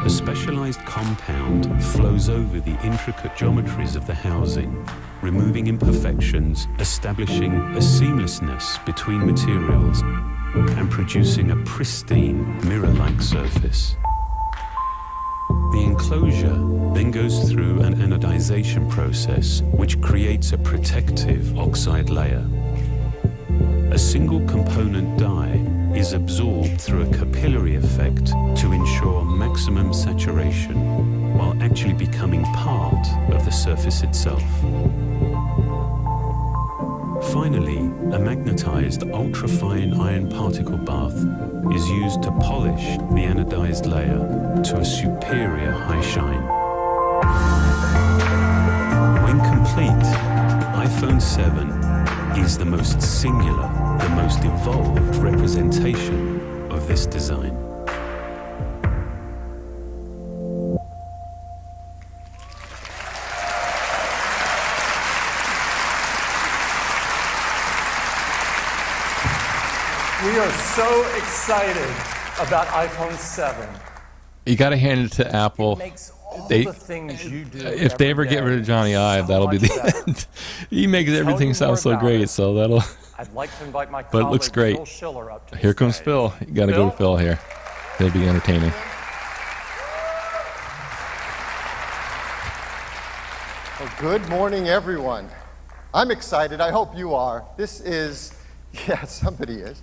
A specialized compound flows over the intricate geometries of the housing, removing imperfections, establishing a seamlessness between materials, and producing a pristine mirror-like surface. The enclosure then goes through an anodization process, which creates a protective oxide layer. A single component die is absorbed through a capillary effect to ensure maximum saturation, while actually becoming part of the surface itself. Finally, a magnetized ultrafine iron particle bath is used to polish the anodized layer to a superior high shine. When complete, iPhone 7 is the most singular, the most evolved representation of this design. We are so excited about iPhone 7. You got to hand it to Apple. It makes all They- the things you do If they ever every get rid day of Johnny Ive, so that'll be much the better. end. He makes everything you sound more so about great, it. so that'll. I'd like to invite my But it looks colleague great. Phil Schiller up to the Here comes stage. Phil. You got to go to Phil here. He'll be entertaining. Well, good morning, everyone. I'm excited. I hope you are. This is, yeah, somebody is.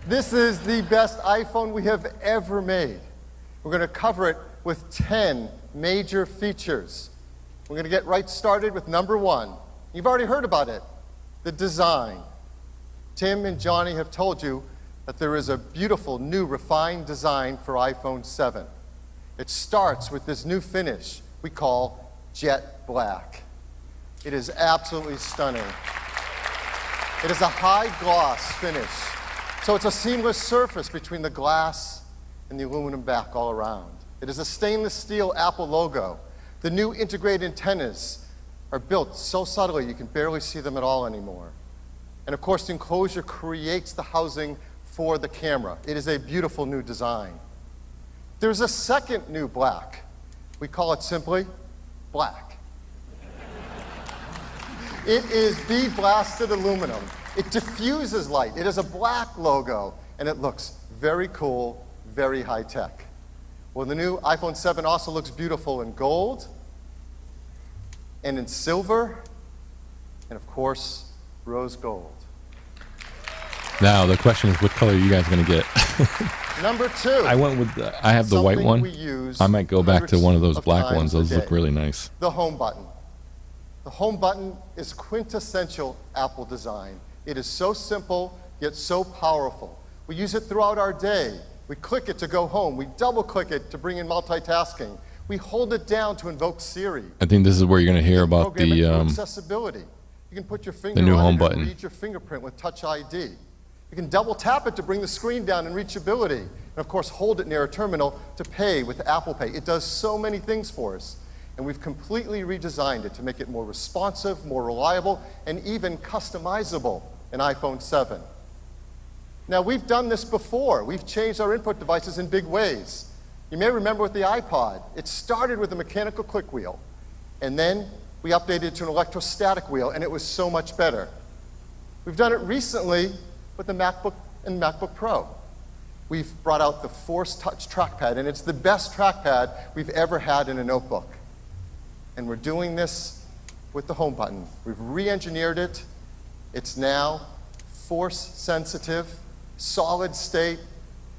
This is the best iPhone we have ever made. We're going to cover it with 10 major features. We're going to get right started with number one. You've already heard about it, the design. Tim and Johnny have told you that there is a beautiful, new, refined design for iPhone 7. It starts with this new finish we call jet black. It is absolutely stunning. It is a high gloss finish. So it's a seamless surface between the glass and the aluminum back all around. It is a stainless steel Apple logo. The new integrated antennas are built so subtly you can barely see them at all anymore. And of course, the enclosure creates the housing for the camera. It is a beautiful new design. There's a second new black. We call it simply black. It is bead blasted aluminum. It diffuses light. It is a black logo, and it looks very cool, very high tech. Well, the new iPhone 7 also looks beautiful in gold, and in silver, and of course, rose gold. Now the question is, what color are you guys going to get? Number two. I went with. I have the white something one. we use I might go back to one of those hundreds black of ones. times Those a look day. really nice. The home button. The home button is quintessential Apple design. It is so simple, yet so powerful. We use it throughout our day. We click it to go home. We double click it to bring in multitasking. We hold it down to invoke Siri. I think this is where you're going to hear about Program it the. for accessibility. You can put your finger new on home it button. and read your fingerprint with Touch ID. You can double tap it to bring the screen down in reachability. And of course, hold it near a terminal to pay with Apple Pay. It does so many things for us. And we've completely redesigned it to make it more responsive, more reliable, and even customizable in iPhone 7. Now, we've done this before. We've changed our input devices in big ways. You may remember with the iPod, it started with a mechanical click wheel, and then we updated it to an electrostatic wheel, and it was so much better. We've done it recently with the MacBook and MacBook Pro. We've brought out the Force Touch trackpad, and it's the best trackpad we've ever had in a notebook. And we're doing this with the home button. We've re-engineered it. It's now force sensitive, solid state.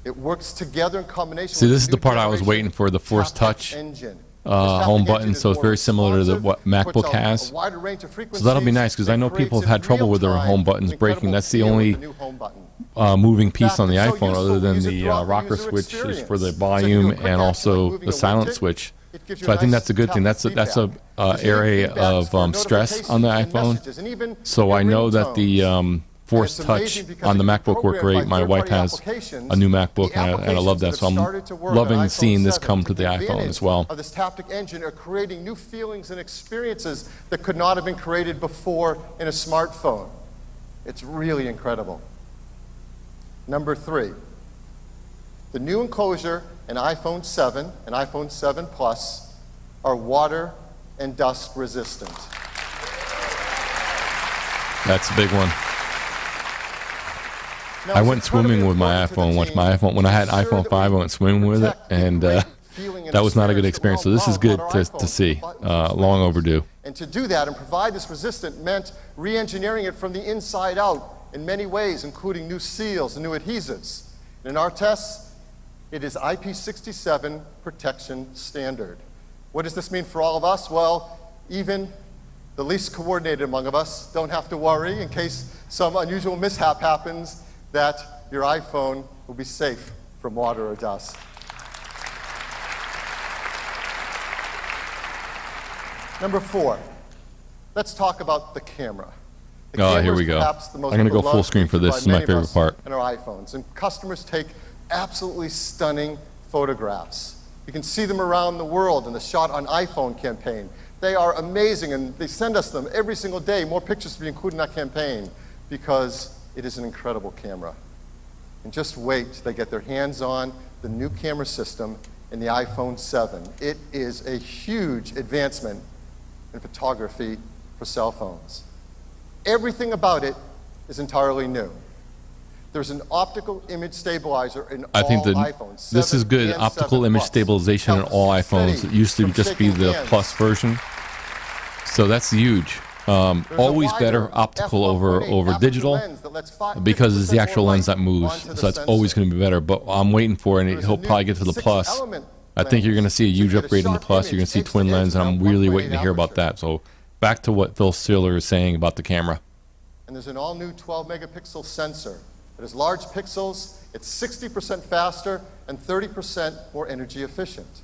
It works together in combination. See, with this is the new part I was generation waiting for, the Force Taptic Touch engine. home This button. engine is So it's more very similar to the, responsive, what MacBook puts out has. a wider range of So that'll be frequencies, nice because I know and creates people have in had trouble with their real-time home buttons an breaking. incredible That's the feel with only the new home button. moving piece on the In fact, it's so iPhone, useful, other we than use it the throughout the rocker user switch is for the experience. So if you do a volume quick and action also like moving the a silent widget, switch. it gives you So I think nice that's a good thing. That's a feedback. area Feedbacks of for stress on the notifications and iPhone. messages, and even So your I know that the ringtones. Force it's Touch amazing because on the it can be MacBook work programmed great. by My wife third-party has applications. a new MacBook, The and I love that. applications So I'm that have started to work on loving iPhone seeing this 7 come to the take iPhone advantage as well. of this haptic engine are creating new feelings and experiences that could not have been created before in a smartphone. It's really incredible. Number 3, the new enclosure in iPhone 7 and iPhone 7 Plus are water and dust resistant. That's a big one. Now, I it's went swimming with my incredibly iPhone. important to the team When I had to ensure iPhone that 5, I we went swimming with it, protect the and great feeling and that was not a good experience experience. So this is that we all good love on our to iPhones, see. buttons and Long switches. overdue. And to do that and provide this resistant meant re-engineering it from the inside out in many ways, including new seals and new adhesives. And in our tests, it is IP67 protection standard. What does this mean for all of us? Well, even the least coordinated among us don't have to worry in case some unusual mishap happens that your iPhone will be safe from water or dust. Number 4, let's talk about the camera. The Oh, camera here is we go. perhaps the most I'm gonna go beloved full screen for feature this. by This is my many of favorite us part. in our iPhones, and customers take absolutely stunning photographs. You can see them around the world in the Shot on iPhone campaign. They are amazing, and they send us them every single day. More pictures to be included in that campaign because it is an incredible camera. And just wait till they get their hands on the new camera system in the iPhone 7. It is a huge advancement in photography for cell phones. Everything about it is entirely new. There's an optical image stabilizer in I think all that iPhones. this is 7 good. and Optical 7 image Plus. stabilization in Helps all iPhones. steady It used to from just be shaking the hands. Plus version. So that's huge. There's a Always wider better optical over f1.8 digital aperture lens that lets because it's the 50% actual more lens that light moves. onto the So that's always sensor. going to be better. But I'm waiting for it, and There's he'll a new probably get to the Plus. 6-element I think you're going to see a lens, so huge you get a upgrade in the sharp Plus. You're going image to see edge to twin edge lens, and I'm without really 1.8 waiting to hear about aperture. that. So back to what Phil Siller is saying about the camera. And there's an all-new 12-megapixel sensor. It has large pixels, it's 60% faster, and 30% more energy efficient.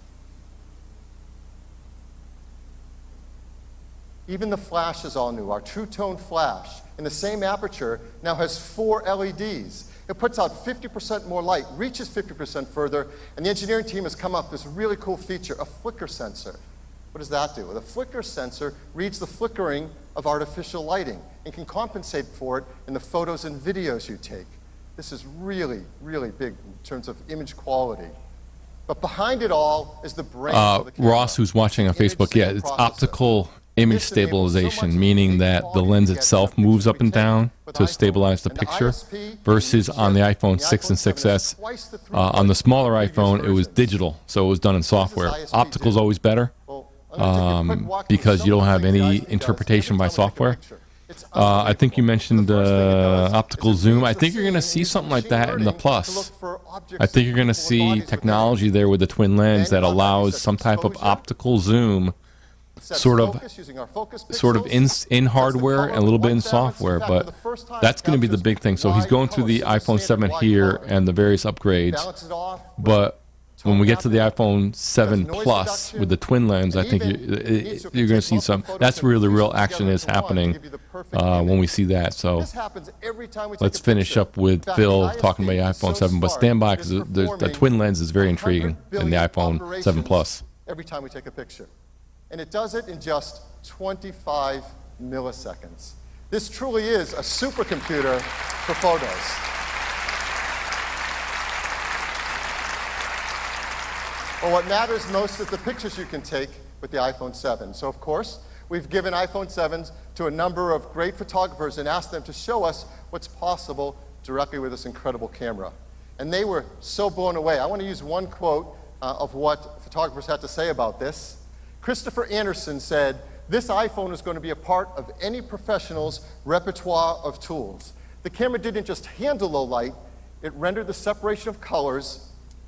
Even the flash is all new. Our True Tone flash, in the same aperture, now has 4 LEDs. It puts out 50% more light, reaches 50% further, and the engineering team has come up with this really cool feature, a flicker sensor. What does that do? Well, the flicker sensor reads the flickering of artificial lighting and can compensate for it in the photos and videos you take. This is really, really big in terms of image quality. But behind it all is the brain of the camera. Ross, who's watching on Image Facebook, yeah, signal it's processor. optical image This enables so much stabilization, of the meaning big that the quality lens we get itself from the moves pictures up and we take down with to iPhone. stabilize the And picture, ISP versus on the chip iPhone in 6 and 7 is 6S. twice the On the throughput smaller of previous iPhone, it was versions. digital, so it was done in software. ISP Optical's do? always better Well, I'm gonna take a quick walk through because some you of don't the have things the any ISP does interpretation every by time we take a software. picture. It's I think you unbelievable. mentioned The first thing it does is optical it zoom. reads I the think you're going to scene see and uses something like machine that in the learning to Plus. look for objects I think you're going to and see bodies within technology it. there with the twin lens Then that on that, allows set some type of exposure, optical zoom, sets sort of focus using our focus sort of pixels, in sets the hardware color and a little bit in white balance. software, In fact, for but the first time, that's going to be the captures big thing. So he's wide going through the color, so iPhone standard 7 wide here color. and the various upgrades, Balance it off with but when we get to the tone iPhone 7 noise Plus reduction, with the twin lens, I and think even you're needs to going to take see some. multiple photos That's and where the fuse real them action together is into one to happening give you the perfect when image. we see that. So This happens every time we take let's a finish picture. up with In fact, Phil the talking about ISP the is iPhone so 7, but smart, stand by it's because the performing twin lens is very 100 intriguing in billion the iPhone 7 operations Plus. every time we take a picture. And it does it in just 25 milliseconds. This truly is a supercomputer for photos. Well, what matters most is the pictures you can take with the iPhone 7. So, of course, we've given iPhone 7s to a number of great photographers and asked them to show us what's possible directly with this incredible camera. And they were so blown away. I want to use one quote of what photographers had to say about this. Christopher Anderson said, "This iPhone is going to be a part of any professional's repertoire of tools. The camera didn't just handle low light, it rendered the separation of colors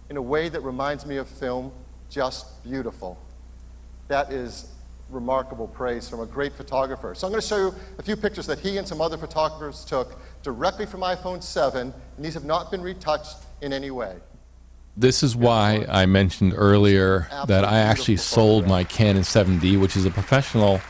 in a way that reminds me of film just beautiful." That is remarkable praise from a great photographer. So I'm going to show you a few pictures that he and some other photographers took directly from iPhone 7, and these have not been retouched in any way. This is why I mentioned earlier that I actually sold my Canon 7D, which is a professional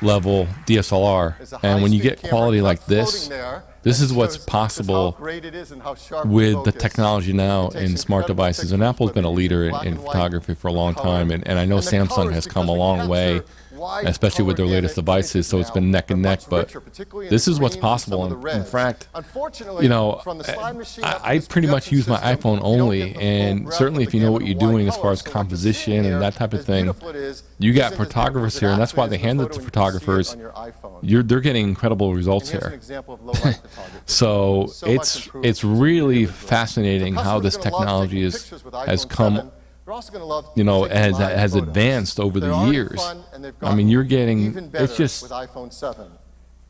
level DSLR. It's a And when you high-speed get camera quality like floating this, there. this That is what's shows just how possible great it is and how sharp the with the focus. technology now It takes in smart incredible devices. And pictures, Apple's been a whether leader it's black in and white, photography for a long color. time. And I know And the Samsung colors, has come a because we long way, capture wide especially with their color latest gamut devices. images So it's now. been neck and They're neck. much But richer, particularly in this the is what's greens and some possible. of the In reds. fact, Unfortunately, you know, from the slide machine up to I this pretty much projection use my system, iPhone you don't only, get the full and breadth certainly of if the you know gamut what of you're wide doing as colors. far as So what you're composition seeing and here, that type of as thing, beautiful it is, you got isn't as photographers accurate here, and as that's it why actually they is in hand the it to photo when you can see it photographers. on your iPhone. They're getting incredible results And here's an here. example of low-light photography. So So much improved it's since really the original. fascinating So how this customers are gonna love technology taking pictures with has iPhone come, 7. They're also gonna love you know, taking has live photos. advanced over They're the already years. fun, and they've I mean, gotten you're getting, even better it's just, with iPhone 7.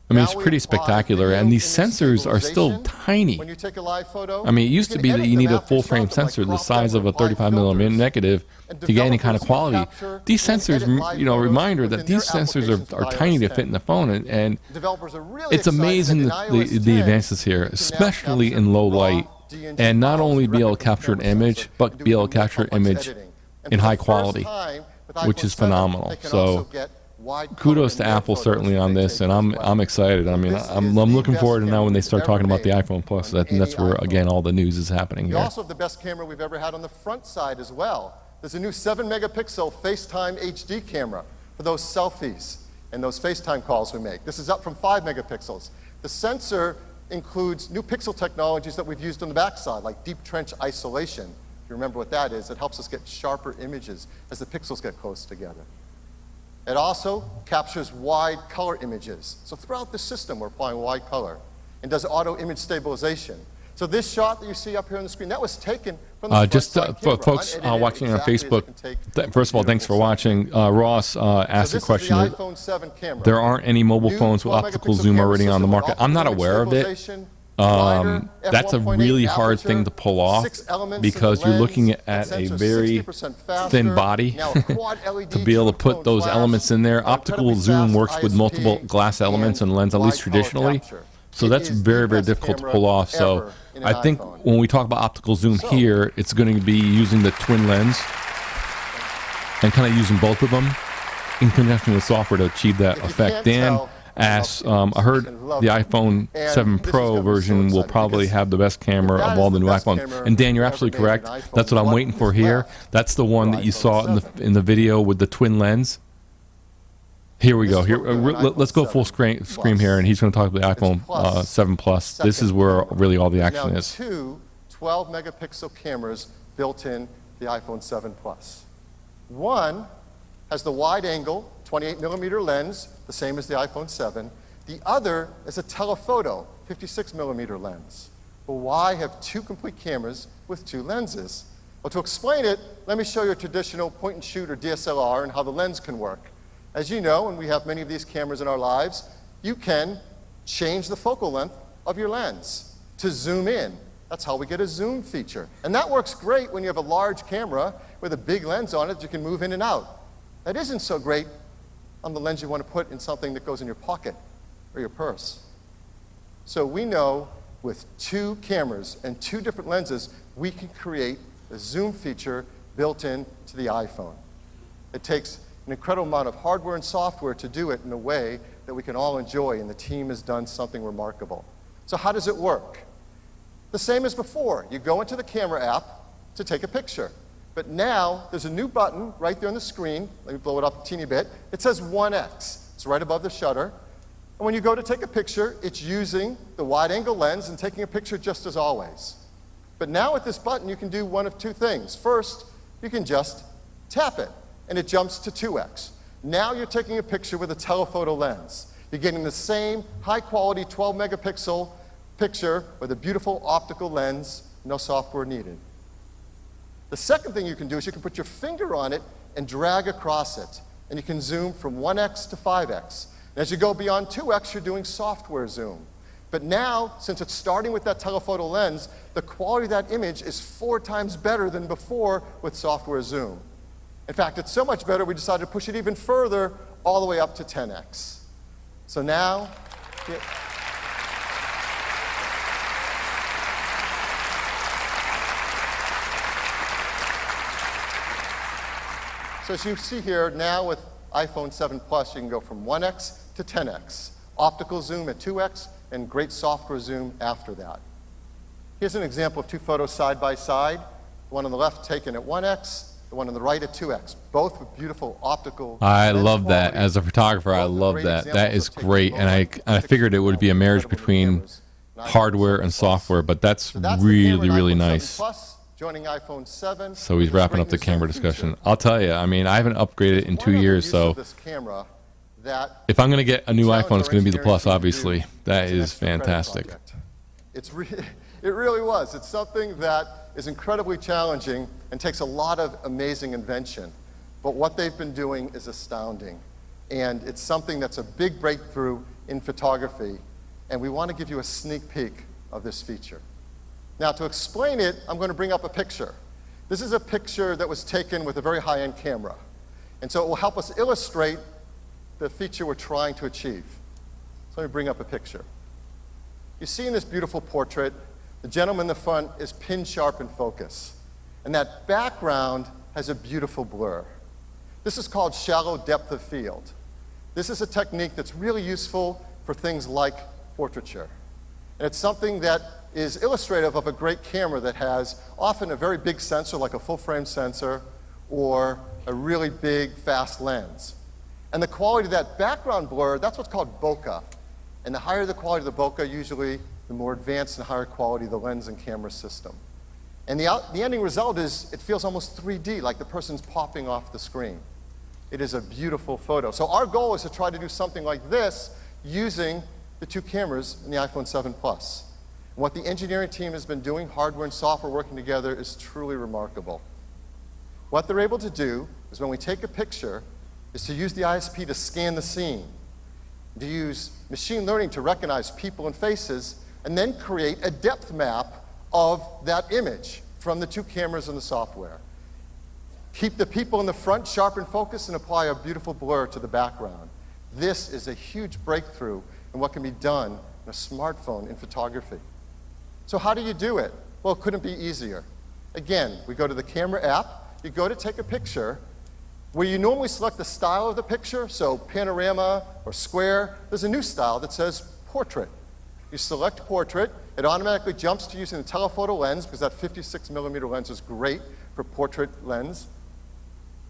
I mean, Now it's we pretty apply spectacular. video And these image sensors are still stabilization. tiny. When you take a live photo, I mean, it used you to can be that edit you them need a after you full frame shot them, like sensor the crop them size of a with live 35 millimeter filters. negative And to get any kind of developers can quality. capture These and edit sensors, live you know, photos reminder that within these their sensors applications are with tiny to iOS fit in the phone. And Developers are really it's excited amazing that in iOS the 10, advances here, you can now especially capture in low raw light. DNG And not files only be able to directly from the capture an camera image, sensor but and do be able even to more capture an complex image editing. And in for the high first quality, time with which iPhone is 7, phenomenal. they can So also get wide color kudos in to their Apple photos certainly that on they this, take and as I'm well. excited. I mean, This I'm is the looking best forward to now camera when they we've start ever talking about the made iPhone Plus. on And that's any where iPhone. again all the news is happening We here. also have the best camera we've ever had on the front side as well. There's a new 7-megapixel FaceTime HD camera for those selfies and those FaceTime calls we make. This is up from 5 megapixels. The sensor includes new pixel technologies that we've used on the backside, like deep trench isolation. If you remember what that is, it helps us get sharper images as the pixels get close together. It also captures wide color images. So throughout the system, we're applying wide color and does auto image stabilization. So this shot that you see up here on the screen, that was taken from the front Just side for camera, folks unedited, watching on exactly as it Facebook, can take first of all, thanks for beautiful watching. Ross asked so a this question. is the iPhone 7 camera. There aren't any mobile New phones with 12 optical megapixel zoom camera already on the system with market. I'm not optical aware image of it. stabilization, wider That's a f1.8 really hard thing aperture, to pull off 6 elements because in the you're looking lens, at a sensor very 60% faster, thin body now a quad LED to be able to put two-tone those flash, elements in there. an Optical incredibly zoom fast works with ISP, multiple glass elements and lens, at least wide color traditionally. capture. So It that's is the very, very best difficult to camera pull off. So ever in an I think iPhone. when we talk about optical zoom So- here, it's going to be using the twin lens and kind of using both of them in conjunction with software to achieve that If you effect. can't Dan tell, asks, I love I heard cameras. I love the them. iPhone And 7 this is Pro gonna be so version will exciting probably because have the best camera that of is all the the new best iPhones. camera And Dan, you're ever absolutely made in correct. an iPhone. That's what I'm What waiting for is here. left That's the one for that you iPhone saw 7? in the video with the twin lens. Here we This go. is Here, what we're doing on let's go iPhone full 7 screen here, and he's going to talk about the It's iPhone plus 7 Plus. This is second where camera. really all the There's action now is. two 12-megapixel cameras built in the iPhone 7 Plus. One has the wide-angle 28-millimeter lens, the same as the iPhone 7. The other is a telephoto 56-millimeter lens. Well, why have two complete cameras with two lenses? Well, to explain it, let me show you a traditional point-and-shoot or DSLR and how the lens can work. As you know, and we have many of these cameras in our lives, you can change the focal length of your lens to zoom in. That's how we get a zoom feature. And that works great when you have a large camera with a big lens on it that you can move in and out. That isn't so great on the lens you want to put in something that goes in your pocket or your purse. So we know with two cameras and two different lenses, we can create a zoom feature built into the iPhone. It takes an incredible amount of hardware and software to do it in a way that we can all enjoy, and the team has done something remarkable. So how does it work? The same as before. You go into the camera app to take a picture. But now there's a new button right there on the screen. Let me blow it up a teeny bit. It says 1x. It's right above the shutter. And when you go to take a picture, it's using the wide-angle lens and taking a picture just as always. But now with this button, you can do one of two things. First, you can just tap it, and it jumps to 2x. Now you're taking a picture with a telephoto lens. You're getting the same high-quality 12-megapixel picture with a beautiful optical lens, no software needed. The second thing you can do is you can put your finger on it and drag across it, and you can zoom from 1x to 5x. And as you go beyond 2x, you're doing software zoom. But now, since it's starting with that telephoto lens, the quality of that image is 4 times better than before with software zoom. In fact, it's so much better, we decided to push it even further, all the way up to 10x. So now, so as you see here, now with iPhone 7 Plus, you can go from 1x to 10x. Optical zoom at 2x, and great software zoom after that. Here's an example of two photos side by side. The one on the left taken at 1x, the one on the right at 2x, both with beautiful optical. I lens love that. quality. As a photographer, I Both are love great that. That examples is of taking great. And I photos, figured it would be a marriage incredible new between cameras, and iPhone hardware 7 and Plus. software, but that's So that's the really, camera in really iPhone 7 nice. Plus, joining iPhone 7. So he's There's wrapping great up the news camera in discussion. future. I'll tell you, I mean, I haven't upgraded in 2 One other years, use so of this camera that if I'm going to get a new challenged iPhone, it's our going to be the engineering Plus, team to obviously. do That as an is extra credit fantastic. project. It really was. It's something that is incredibly challenging and takes a lot of amazing invention. But what they've been doing is astounding. And it's something that's a big breakthrough in photography. And we want to give you a sneak peek of this feature. Now, to explain it, I'm going to bring up a picture. This is a picture that was taken with a very high-end camera. And so it will help us illustrate the feature we're trying to achieve. So let me bring up a picture. You see in this beautiful portrait, the gentleman in the front is pin sharp in focus. And that background has a beautiful blur. This is called shallow depth of field. This is a technique that's really useful for things like portraiture. And it's something that is illustrative of a great camera that has often a very big sensor, like a full-frame sensor, or a really big, fast lens. And the quality of that background blur, that's what's called bokeh. And the higher the quality of the bokeh, usually the more advanced and higher quality the lens and camera system. And the ending result is it feels almost 3D, like the person's popping off the screen. It is a beautiful photo. So our goal is to try to do something like this using the two cameras in the iPhone 7 Plus. And what the engineering team has been doing, hardware and software working together, is truly remarkable. What they're able to do is when we take a picture, is to use the ISP to scan the scene, to use machine learning to recognize people and faces, and then create a depth map of that image from the two cameras and the software. Keep the people in the front sharp in focus and apply a beautiful blur to the background. This is a huge breakthrough in what can be done in a smartphone in photography. So how do you do it? Well, it couldn't be easier. Again, we go to the camera app, you go to take a picture, where you normally select the style of the picture, so panorama or square, there's a new style that says portrait. You select portrait, it automatically jumps to using the telephoto lens, because that 56mm lens is great for portrait lens,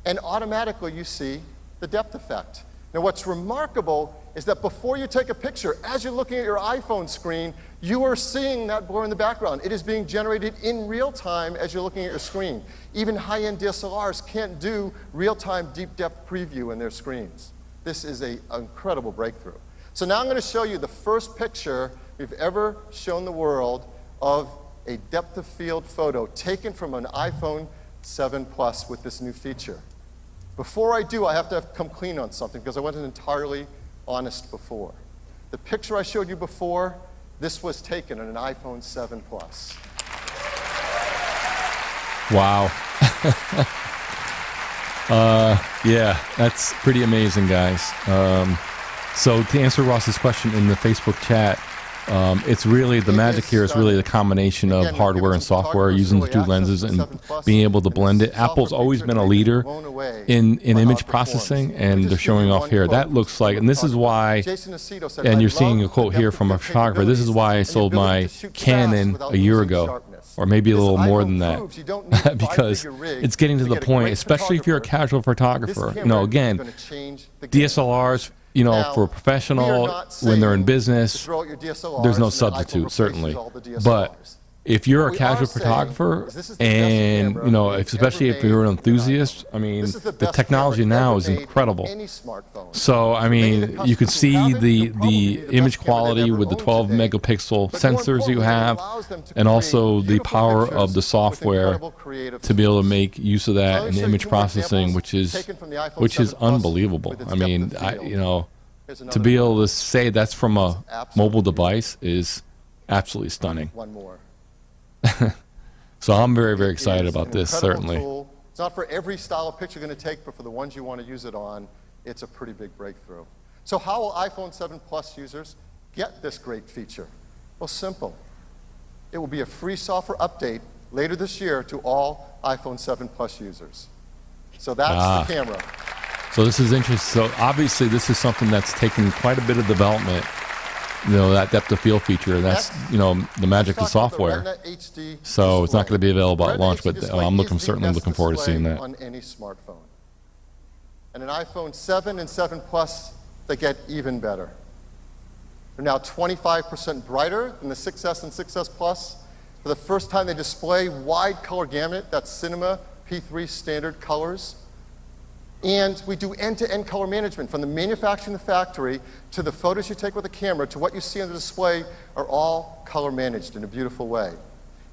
and automatically you see the depth effect. Now what's remarkable is that before you take a picture, as you're looking at your iPhone screen, you are seeing that blur in the background. It is being generated in real time as you're looking at your screen. Even high-end DSLRs can't do real-time deep depth preview in their screens. This is an incredible breakthrough. So now I'm going to show you the first picture we've ever shown the world of a depth of field photo taken from an iPhone 7 Plus with this new feature. Before I do, I have to come clean on something because I wasn't entirely honest before. The picture I showed you before, this was taken on an iPhone 7 Plus. Wow. Yeah, that's pretty amazing, guys. So to answer Ross's question in the Facebook chat, it's really, the magic here is really the combination of hardware and software, using the two lenses and being able to blend it. Apple's always been a leader in image processing, and they're showing off here. That looks like, and this is why, and you're seeing a quote here from a photographer, this is why I sold my Canon a year ago, or maybe a little more than that, because it's getting to the point, especially if you're a casual photographer. You know, again, DSLRs, you know, for a professional, when they're in business, there's no substitute, certainly. But if you're a casual photographer, and, you know, especially if you're an enthusiast, I mean, the technology now is incredible. So, I mean, you can see the image quality with the 12 megapixel sensors you have, and also the power of the software to be able to make use of that in image processing, which is unbelievable. I mean, you know, to be able to say that's from a mobile device is absolutely stunning. One more. So I'm very, very excited about this, certainly. Tool. It's not for every style of picture you're going to take, but for the ones you want to use it on, it's a pretty big breakthrough. So how will iPhone 7 Plus users get this great feature? Well, simple. It will be a free software update later this year to all iPhone 7 Plus users. So that's the camera. So this is interesting. So obviously this is something that's taken quite a bit of development. That depth of field feature. That's the magic of software. So it's not going to be available at launch, but I'm certainly looking forward to seeing that. On any smartphone. And an iPhone 7 and 7 Plus, they get even better. They're now 25% brighter than the 6S and 6S Plus. For the first time, they display wide color gamut. That's cinema P3 standard colors. And we do end-to-end color management, from the manufacturing in the factory to the photos you take with the camera to what you see on the display are all color managed in a beautiful way.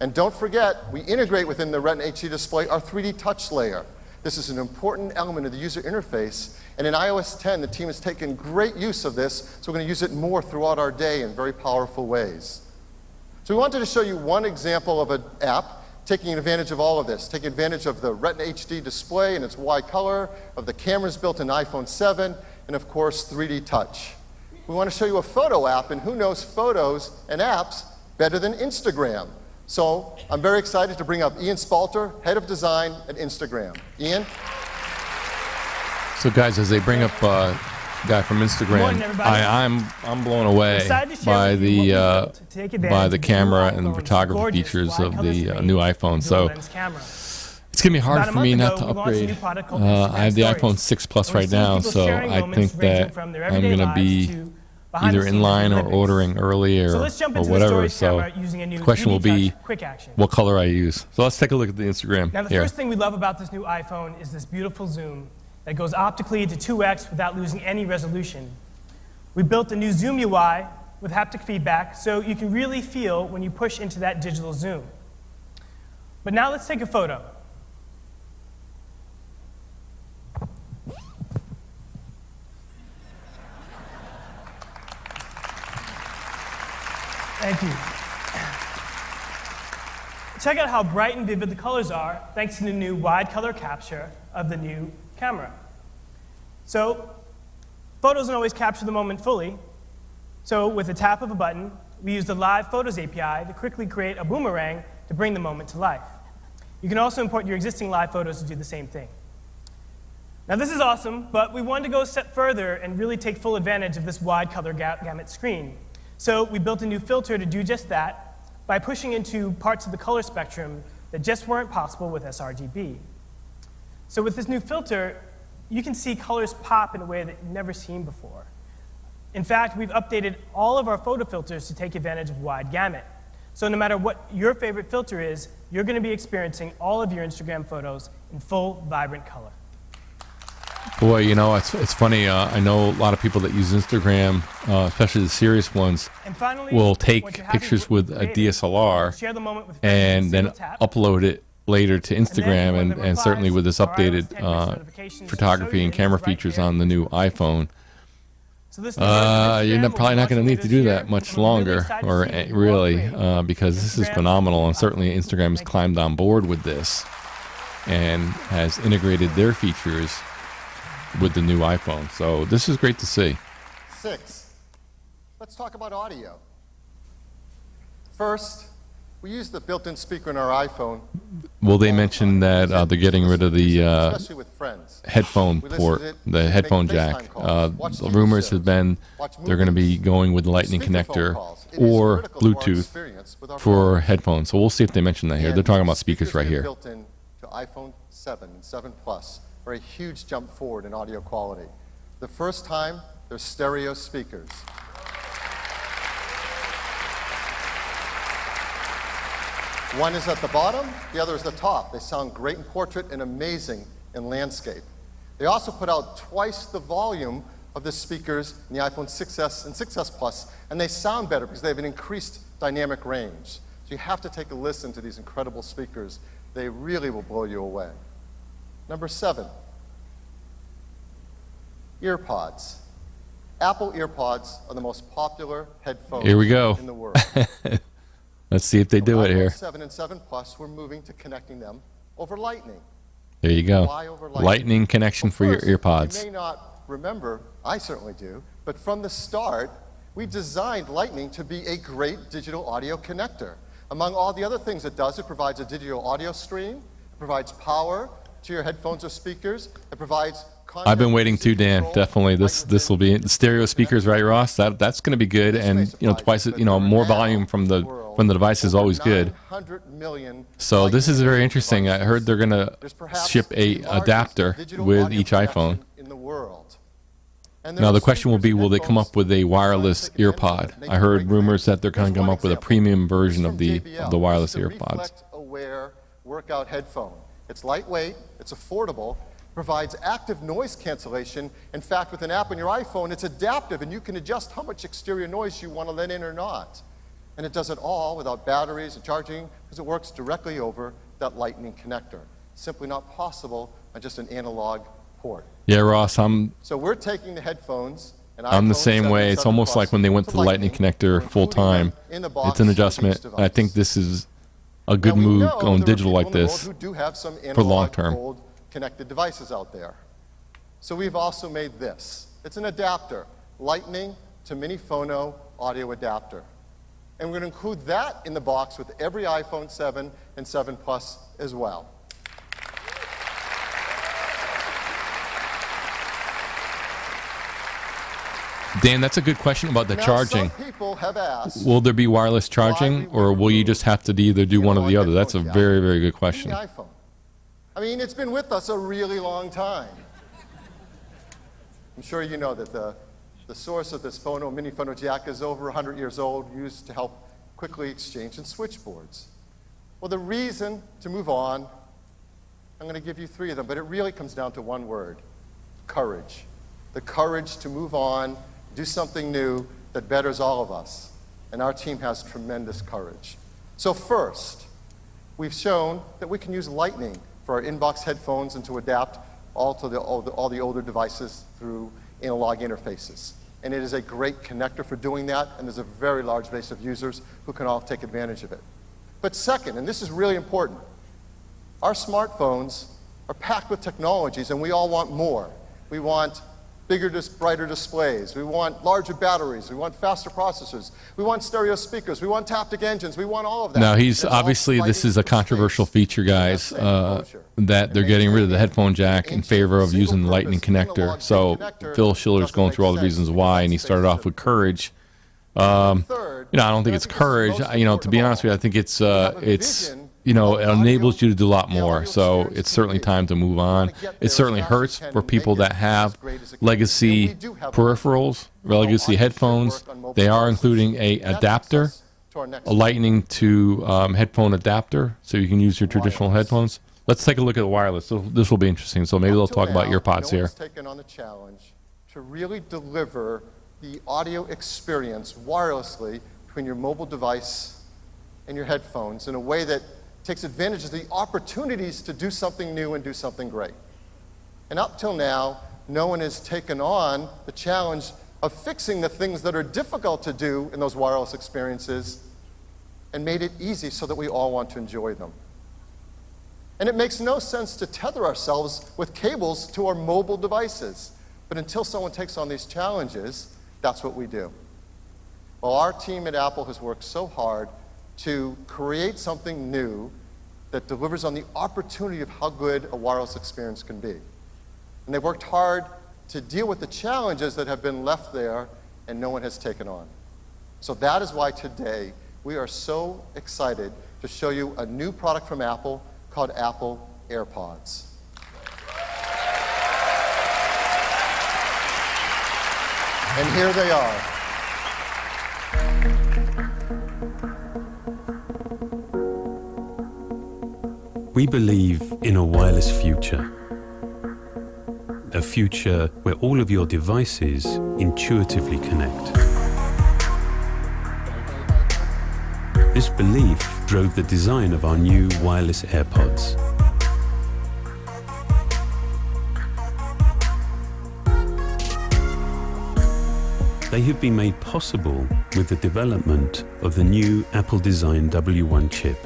And don't forget, we integrate within the Retina HD display our 3D touch layer. This is an important element of the user interface, and in iOS 10, the team has taken great use of this, so we're going to use it more throughout our day in very powerful ways. So we wanted to show you one example of an app taking advantage of all of this, taking advantage of the Retina HD display and its wide color, of the cameras built in iPhone 7, and of course 3D touch. We want to show you a photo app, and who knows photos and apps better than Instagram? So I'm very excited to bring up Ian Spalter, Head of Design at Instagram. Ian? So guys, as they bring up guy from Instagram, I'm blown away by the camera and the photography features of the new iPhone. So it's gonna be hard for me not to upgrade. I have the iPhone 6 Plus right now, so I think that I'm gonna be either in line or ordering early or whatever. So the question will be what color I use. So let's take a look at the Instagram. Now, the first thing we love about this new iPhone is this beautiful zoom that goes optically to 2x without losing any resolution. We built a new Zoom UI with haptic feedback, so you can really feel when you push into that digital zoom. But now let's take a photo. Thank you. Check out how bright and vivid the colors are thanks to the new wide color capture of the new camera. So, photos don't always capture the moment fully. So with a tap of a button, we use the Live Photos API to quickly create a boomerang to bring the moment to life. You can also import your existing live photos to do the same thing. Now this is awesome, but we wanted to go a step further and really take full advantage of this wide color gamut screen. So we built a new filter to do just that by pushing into parts of the color spectrum that just weren't possible with sRGB. So with this new filter, you can see colors pop in a way that you've never seen before. In fact, we've updated all of our photo filters to take advantage of wide gamut. So no matter what your favorite filter is, you're going to be experiencing all of your Instagram photos in full, vibrant color. Boy, it's funny. I know a lot of people that use Instagram, especially the serious ones, will take pictures with a DSLR and then upload it later to Instagram, and certainly with this updated photography and camera features on the new iPhone, you're probably not going to need to do that much longer, or really, because this is phenomenal, and certainly Instagram has climbed on board with this and has integrated their features with the new iPhone. So this is great to see. 6. Let's talk about audio. First, we use the built-in speaker in our iPhone. Well, they mentioned that they're getting rid of the headphone port, the headphone jack. The rumors have been they're going to be going with the Lightning connector or Bluetooth for headphones. So we'll see if they mention that here. They're talking about speakers right here. Built in to iPhone 7 and 7 Plus are a huge jump forward in audio quality. The first time, they're stereo speakers. One is at the bottom, the other is the top. They sound great in portrait and amazing in landscape. They also put out twice the volume of the speakers in the iPhone 6S and 6S Plus, and they sound better because they have an increased dynamic range. So you have to take a listen to these incredible speakers. They really will blow you away. Number 7, earpods. Apple earpods are the most popular headphones Here we go. in the world. Let's see if they do it here. 7 and 7 Plus, we're moving to connecting them over Lightning. There you go. Why over Lightning? Lightning connection for your earpods. You may not remember, I certainly do, but from the start, we designed Lightning to be a great digital audio connector. Among all the other things it does, it provides a digital audio stream, it provides power to your headphones or speakers, it provides I've been waiting too, Dan. Definitely, this will be the stereo speakers, right, Ross? That's going to be good, and twice, more volume from the device is always good. So this is very interesting. I heard they're going to ship a adapter with each iPhone. Now the question will be, will they come up with a wireless earpod? I heard rumors that they're going to come up with a premium version of the wireless earpods. Aware workout headphone. It's lightweight, it's affordable, provides active noise cancellation. In fact, with an app on your iPhone, it's adaptive, and you can adjust how much exterior noise you want to let in or not. And it does it all without batteries and charging, because it works directly over that Lightning connector. Simply not possible on just an analog port. Yeah, Ross, So we're taking the headphones, and I'm the iPhone same 7 way. and It's 7 almost Plus like when they went to the Lightning connector full time. It's an adjustment. I think this is a good move going digital like this who do have some for long term. old connected devices out there. So we've also made this. It's an adapter, Lightning to Mini Phono audio adapter. And we're going to include that in the box with every iPhone 7 and 7 Plus as well. Dan, that's a good question about the charging. Some people have asked, Will there be wireless charging, or will you just have to either do one or the other? That's a very, very good question. the iPhone. I mean, it's been with us a really long time. I'm sure you know that the source of this Mini Phono jack is over 100 years old, used to help quickly exchange in switchboards. Well, the reason to move on, I'm going to give you 3 of them, but it really comes down to one word: courage. The courage to move on, do something new that betters all of us. And our team has tremendous courage. So first, we've shown that we can use Lightning for our inbox headphones and to adapt all the older devices through analog interfaces. And it is a great connector for doing that, and there's a very large base of users who can all take advantage of it. But second, and this is really important, our smartphones are packed with technologies, and we all want more. We want bigger, brighter displays. We want larger batteries. We want faster processors. We want stereo speakers. We want taptic engines. We want all of that. Now, obviously, this is a controversial feature, guys, that they're getting rid of the headphone jack in favor of using the Lightning connector. So Phil Schiller's going through all the reasons why, and he started off with courage. I don't think it's courage. To be honest with you, I think it enables you to do a lot more. So it's certainly time to move on. It certainly hurts for people that have legacy peripherals, legacy headphones. They are including a adapter, a Lightning to headphone adapter, so you can use your traditional headphones. Let's take a look at the wireless. So this will be interesting. So maybe they'll talk about earpods here. No one's taken on the challenge to really deliver the audio experience wirelessly between your mobile device and your headphones in a way that takes advantage of the opportunities to do something new and do something great. And up till now, no one has taken on the challenge of fixing the things that are difficult to do in those wireless experiences and made it easy so that we all want to enjoy them. And it makes no sense to tether ourselves with cables to our mobile devices. But until someone takes on these challenges, that's what we do. Well, our team at Apple has worked so hard to create something new that delivers on the opportunity of how good a wireless experience can be. And they've worked hard to deal with the challenges that have been left there and no one has taken on. So that is why today we are so excited to show you a new product from Apple called Apple AirPods. And here they are. We believe in a wireless future. A future where all of your devices intuitively connect. This belief drove the design of our new wireless AirPods. They have been made possible with the development of the new Apple-designed W1 chip.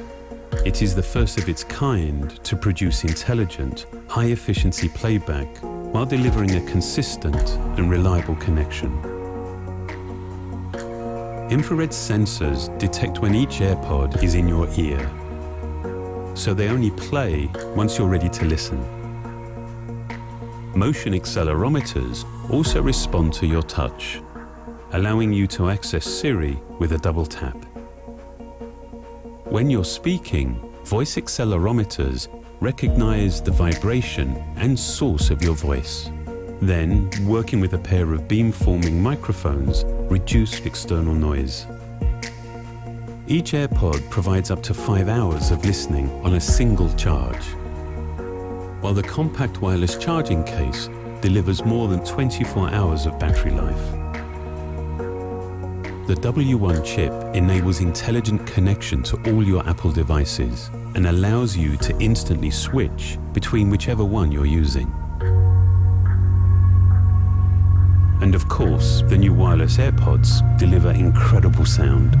It is the first of its kind to produce intelligent, high-efficiency playback while delivering a consistent and reliable connection. Infrared sensors detect when each AirPod is in your ear, so they only play once you're ready to listen. motion accelerometers also respond to your touch, allowing you to access Siri with a double tap. When you're speaking, voice accelerometers recognize the vibration and source of your voice. Then, working with a pair of beamforming microphones, reduce external noise. Each AirPod provides up to 5 hours of listening on a single charge, while the compact wireless charging case delivers more than 24 hours of battery life. The W1 chip enables intelligent connection to all your Apple devices and allows you to instantly switch between whichever one you're using. And of course, the new wireless AirPods deliver incredible sound.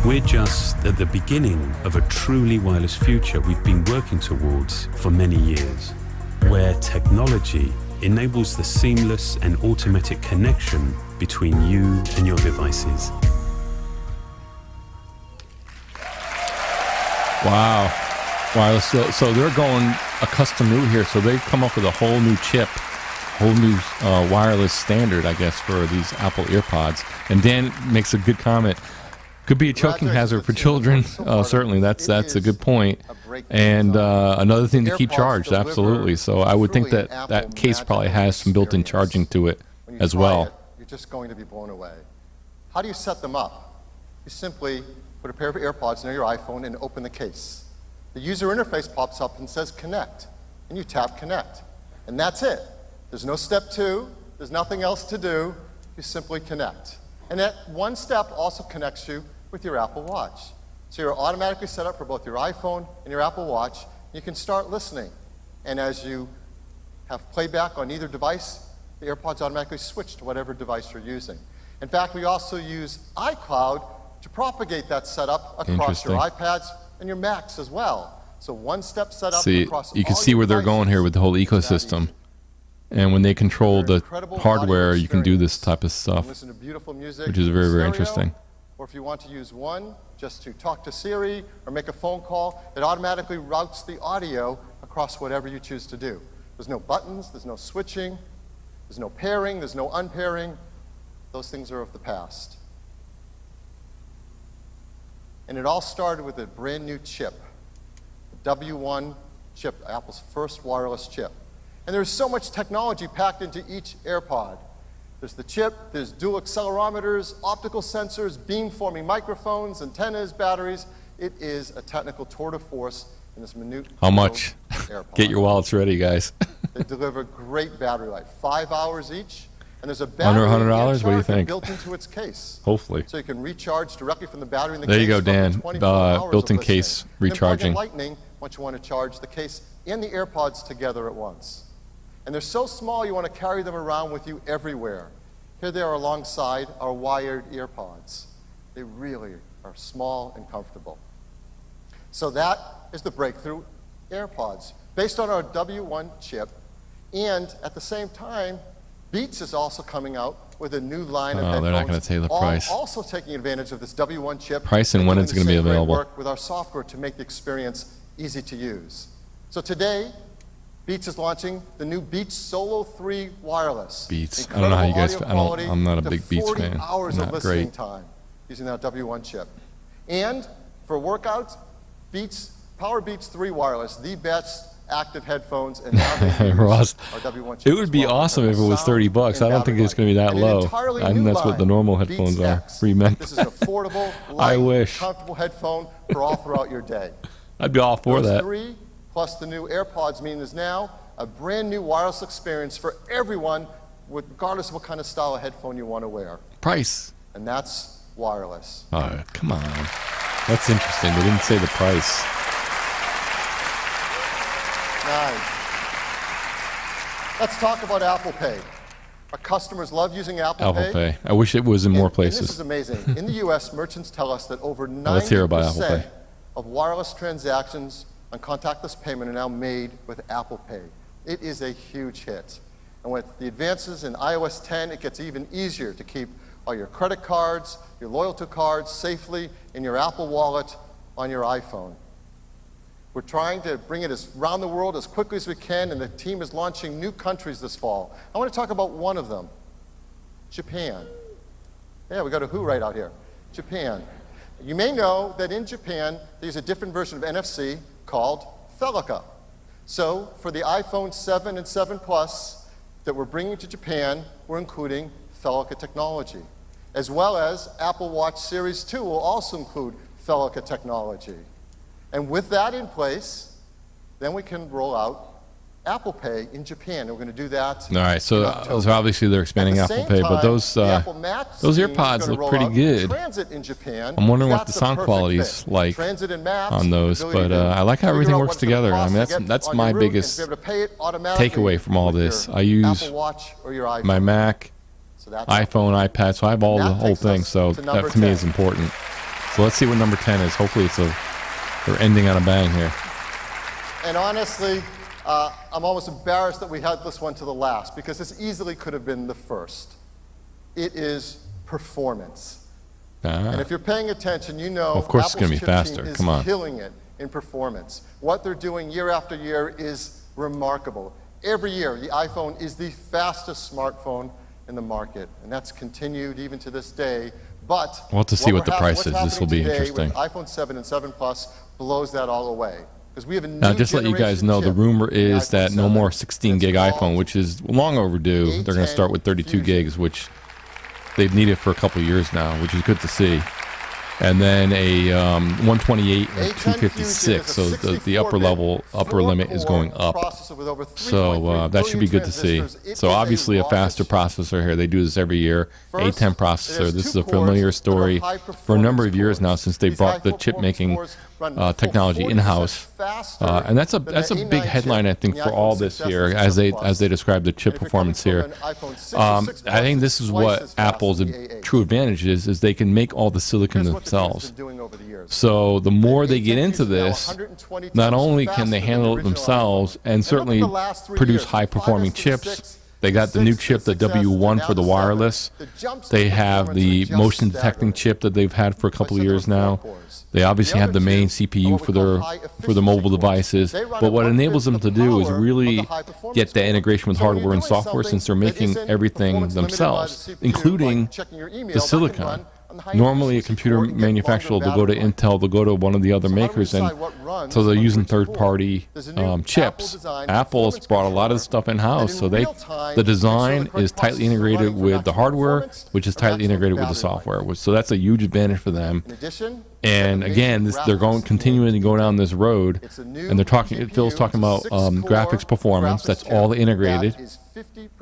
We're just at the beginning of a truly wireless future we've been working towards for many years, where technology enables the seamless and automatic connection between you and your devices. Wow. Wireless. So they're going a custom route here. So they've come up with a whole new chip, whole new wireless standard, I guess, for these Apple EarPods. And Dan makes a good comment. Could be a choking hazard for children. Certainly, that's a good point. And another thing to keep charged, absolutely. So I would think that that case probably has some built-in charging to it as well. You're just going to be blown away. How do you set them up? You simply put a pair of AirPods near your iPhone and open the case. The user interface pops up and says connect, and you tap connect. And that's it. There's no step 2. There's nothing else to do. You simply connect. And that one step also connects you with your Apple Watch. So you're automatically set up for both your iPhone and your Apple Watch. You can start listening. And as you have playback on either device, the AirPods automatically switch to whatever device you're using. In fact, we also use iCloud to propagate that setup across your iPads and your Macs as well. So one-step setup across you can all see your where they're devices. going here with the whole ecosystem. And when they control the hardware, you can do this type of stuff, Listen to beautiful music which is in very, very stereo, interesting. Or if you want to use one just to talk to Siri or make a phone call, it automatically routes the audio across whatever you choose to do. There's no buttons, there's no switching, there's no pairing, there's no unpairing. Those things are of the past. And it all started with a brand new chip, the W1 chip, Apple's first wireless chip. And there's so much technology packed into each AirPod. There's the chip, there's dual accelerometers, optical sensors, beamforming microphones, antennas, batteries. It is a technical tour de force in this minute. How much? AirPod. Get your wallets ready, guys. They deliver great battery life, 5 hours each. And there's a Under battery $100? and What do you charger think? built into its case. Hopefully. So you can recharge directly from the battery in the There case. you go, for up to Dan. 24 hours of Built-in listening. case And then plug in recharging. Lightning once you want to charge the case and the AirPods together at once. And they're so small you want to carry them around with you everywhere. Here they are alongside our wired EarPods. They really are small and comfortable. So that is the breakthrough AirPods, based on our W1 chip. And at the same time, Beats is also coming out with a new line of headphones. They're not going to tell you the price. Also taking advantage of this W1 chip. Price and when doing it's the going to be same great available. work with our software to make the experience easy to use. So today, Beats is launching the new Beats Solo 3 Wireless. Beats. I don't know how you guys. Incredible audio quality, I'm not a up to big Beats 40 fan. hours Not of listening great. time using that W1 chip. And for workouts, Power Beats 3 Wireless, the best active headphones, and now they use Ross, our W1 chip it would as be well. awesome if it was Sound $30. I and don't think battery it's going to be life. that And an low. entirely I think new that's what the line, normal Beats headphones are. X. Free meant. This is an affordable, I light, wish. comfortable headphone for all throughout your day. I'd be all for Those that. 3 plus the new AirPods mean is now a brand new wireless experience for everyone, regardless of what kind of style of headphone you want to wear. Price. And that's wireless. Oh, come on. That's interesting. They didn't say the price. Nice. Let's talk about Apple Pay. Our customers love using Apple Pay. I wish it was in more And this is places. amazing. In the U.S., merchants tell us that over Let's hear about Apple 90% Pay. of wireless transactions on contactless payment are now made with Apple Pay. It is a huge hit. And with the advances in iOS 10, it gets even easier to keep all your credit cards, your loyalty cards safely in your Apple Wallet on your iPhone. We're trying to bring it around the world as quickly as we can, and the team is launching new countries this fall. I want to talk about one of them, Japan. Yeah, we got a who right out here. Japan. You may know that in Japan, there's a different version of NFC called Felica. So for the iPhone 7 and 7 Plus that we're bringing to Japan, we're including Felica technology. As well as Apple Watch Series 2 will also include Felica technology. And with that in place, then we can roll out Apple Pay in Japan. And we're going to do that. All right, so obviously they're expanding Apple Pay, but those AirPods look pretty good. I'm wondering what the sound quality is like on those, but I like how everything works together. I mean, that's my biggest takeaway from all this. I use my Mac, iPhone, iPad, so I have all the whole thing. So that to me is important. So let's see what number 10 is. Hopefully we're ending on a bang here. And honestly, I'm almost embarrassed that we had this one to the last, because this easily could have been the first. It is performance. And if you're paying attention, you know of course it's Apple's going to be faster. Chip team Come on. is killing it in performance. What they're doing year after year is remarkable. Every year, the iPhone is the fastest smartphone in the market, and that's continued even to this day. But we'll have to see what the price is. This will be today interesting. with iPhone 7 and 7 Plus blows that all away. We have a Now, just to let you guys know, the rumor is that no more 16 gig iPhone, which is long overdue. They're going to start with 32 gigs, which they've needed for a couple of years now, which is good to see. And then a 128 or 256, so the upper limit is going up. So that should be good to see. So obviously a faster processor here. They do this every year. A10 processor. This is a familiar story for a number of years now since they brought the chip making technology in-house, and that's a big headline, I think, for all this here as they describe the chip performance here. I think this is what Apple's true advantage is they can make all the silicon themselves. So the more they get into this, not only can they handle it themselves and certainly produce high-performing chips. They got the new chip, the W1 for the wireless. They have the motion detecting chip that they've had for a couple of years now. They obviously have the main CPU for the mobile devices. But what enables them to do is really get that integration with hardware and software, since they're making everything themselves, including the silicon. Normally, a computer manufacturer will go to Intel, they'll go to one of the other makers, and so they're using third-party chips. Apple's brought a lot of the stuff in-house, so the design is tightly integrated with the hardware, which is tightly integrated with the software. So that's a huge advantage for them. And again, they're continuing to go down this road, and Phil's talking about graphics performance. That's all integrated.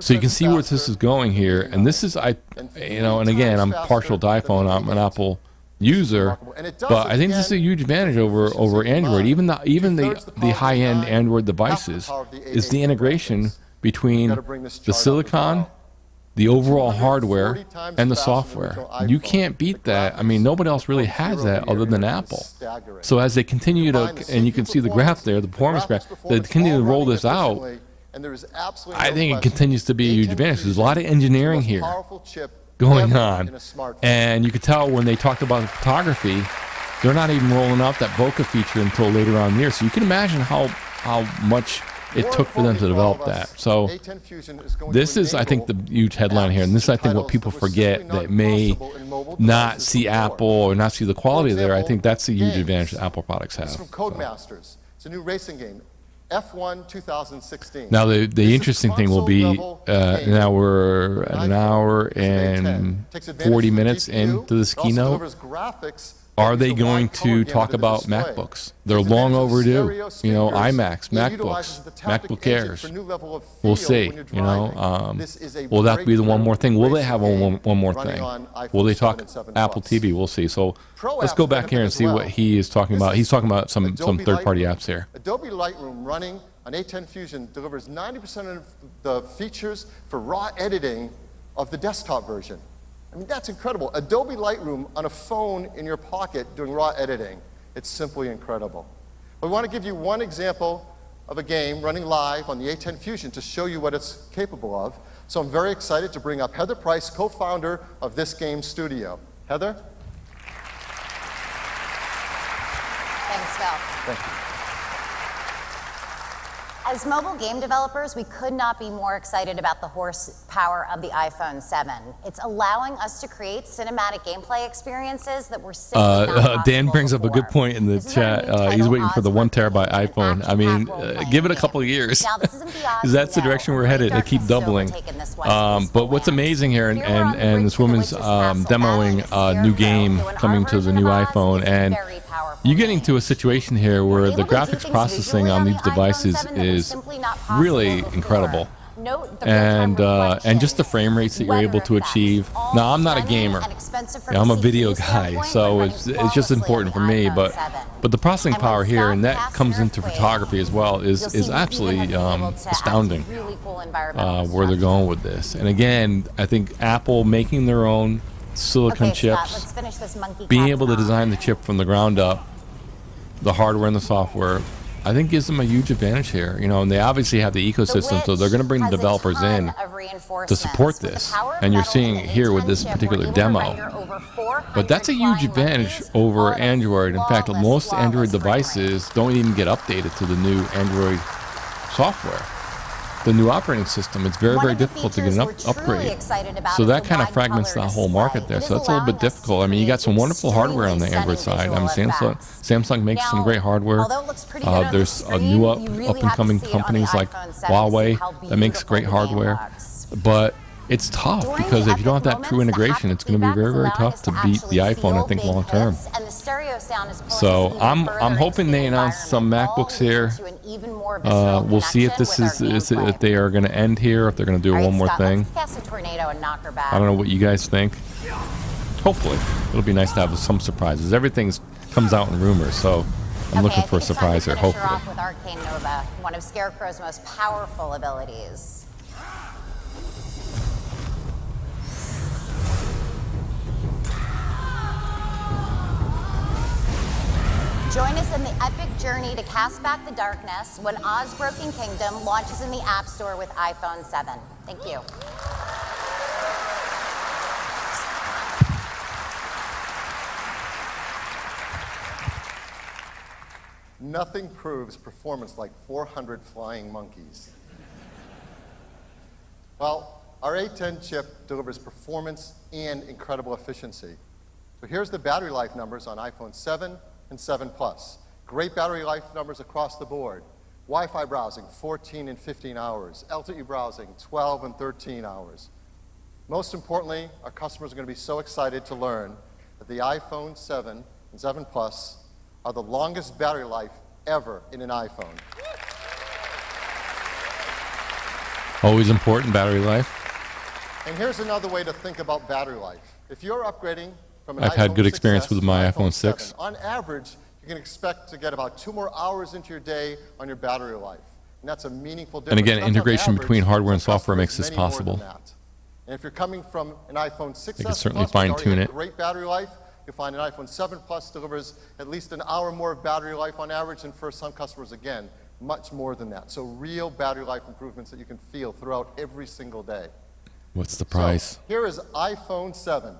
So you can see where this is going here, and this is, and again, I'm partial to iPhone. I'm an Apple user, but I think this is a huge advantage over Android. Even the high-end Android devices is the integration between the silicon, the overall hardware, and the software. You can't beat that. I mean, nobody else really has that other than Apple. So as they continue to, and you can see the graph there, the performance graph, they continue to roll this out. I think it continues to be a huge advantage. There's a lot of engineering here going on. And you could tell when they talked about the photography, they're not even rolling out that bokeh feature until later on in the year. So you can imagine how much it took for them to develop that. So this is, I think, the huge headline here. And this is, I think, what people forget that may not see Apple or not see the quality there. I think that's the huge advantage that Apple products have. From Codemasters. It's a new racing game. F1 2016. Now the interesting thing will be now we're at an hour and 40 minutes into this keynote. Are they going to talk about MacBooks? They're long overdue. iMacs, MacBooks, MacBook Airs. We'll see. Will that be the one more thing? Will they have one more thing? Will they talk Apple TV? We'll see. So let's go back here and see what he is talking about. He's talking about some third-party apps here. Adobe Lightroom running on A10 Fusion delivers 90% of the features for raw editing of the desktop version. I mean, that's incredible. Adobe Lightroom on a phone in your pocket doing raw editing. It's simply incredible. But we want to give you one example of a game running live on the A10 Fusion to show you what it's capable of. So I'm very excited to bring up Heather Price, co-founder of this game studio. Heather? Thanks, Phil. Thank you. As mobile game developers, we could not be more excited about the horsepower of the iPhone 7. It's allowing us to create cinematic gameplay experiences that were simply not possible Dan brings up a before. good point in the This is our chat. new title, He's waiting for the Oz 1 Broken terabyte Kingdom, an iPhone. I mean, action-packed role-playing give it a game. couple of years. Now, this isn't the Oz Because that's the we know. direction we're Great headed. They darkness keep has doubling. overtaken this once But peaceful what's land. amazing here, Here we're on the bridge and this to the woman's witch's castle, demoing battling a new Scarecrow, game who in coming our to the version new of Oz iPhone, is a and very powerful you get game. into a situation here where Able the to do graphics things processing visually on the these iPhone devices 7 that were is simply not possible really before. incredible. Note the real-time And just the reflection, frame rates that you're weather able to effects, achieve. all Now, I'm not a stunning gamer. and expensive from Yeah, I'm a CPU video guy, standpoint, so but it's running just flawlessly important for on the me. iPhone But 7. the processing And when power here, and that south comes past an into earthquake, photography as well, you'll is see we even absolutely have been able to add astounding. some really cool environmental Where they're going with this. And again, I think Apple making their own silicon Okay, Scott, chips, let's finish this monkey being cat able to talk. design the chip from the ground up, the hardware and the software, I think gives them a huge advantage here. You know, and they obviously have the ecosystem, so they're going to bring the developers in to support this. And you're seeing it here with this particular demo. But that's a huge advantage over Android. In fact, most Android devices don't even get updated to the new Android software. The new operating system, it's very, very difficult to get an upgrade. So that kind of fragments the whole market there. So that's a little bit difficult. I mean, you got some wonderful hardware on the Android side. I mean, Samsung makes some great hardware. There's a new up-and-coming companies like Huawei that makes great hardware. But it's tough because if you don't have that true integration, it's going to be very, very tough to beat the iPhone, I think, long term. So I'm hoping they announce some MacBooks here. We'll see if this is if they are going to end here, if they're going to do one more thing. I don't know what you guys think. Hopefully, it'll be nice to have some surprises. Everything comes out in rumors, so I'm looking for a surprise here. Hopefully. Off with Arcane Nova, one of Scarecrow's most powerful abilities. Join us in the epic journey to cast back the darkness when Oz Broken Kingdom launches in the App Store with iPhone 7. Thank you. Nothing proves performance like 400 flying monkeys. Well, our A10 chip delivers performance and incredible efficiency. So here's the battery life numbers on iPhone 7 and 7 Plus. Great battery life numbers across the board. Wi-Fi browsing, 14 and 15 hours. LTE browsing, 12 and 13 hours. Most importantly, our customers are going to be so excited to learn that the iPhone 7 and 7 Plus are the longest battery life ever in an iPhone. Always important, battery life. And here's another way to think about battery life. If you're upgrading from an I've had iPhone good experience 6S with to my an iPhone 6. On average, you can expect to get about 2 more hours into your day on your battery life. And that's a meaningful difference. And again, That's on integration average, between hardware and for software makes customers this many more possible. than that. And if you're coming from an iPhone 6S They can certainly Plus, which already fine-tune had it. great battery life, you'll find an iPhone 7 Plus delivers at least an hour more of battery life on average, and for some customers, again, much more than that. So real battery life improvements that you can feel throughout every single day. What's the price? So here is iPhone 7.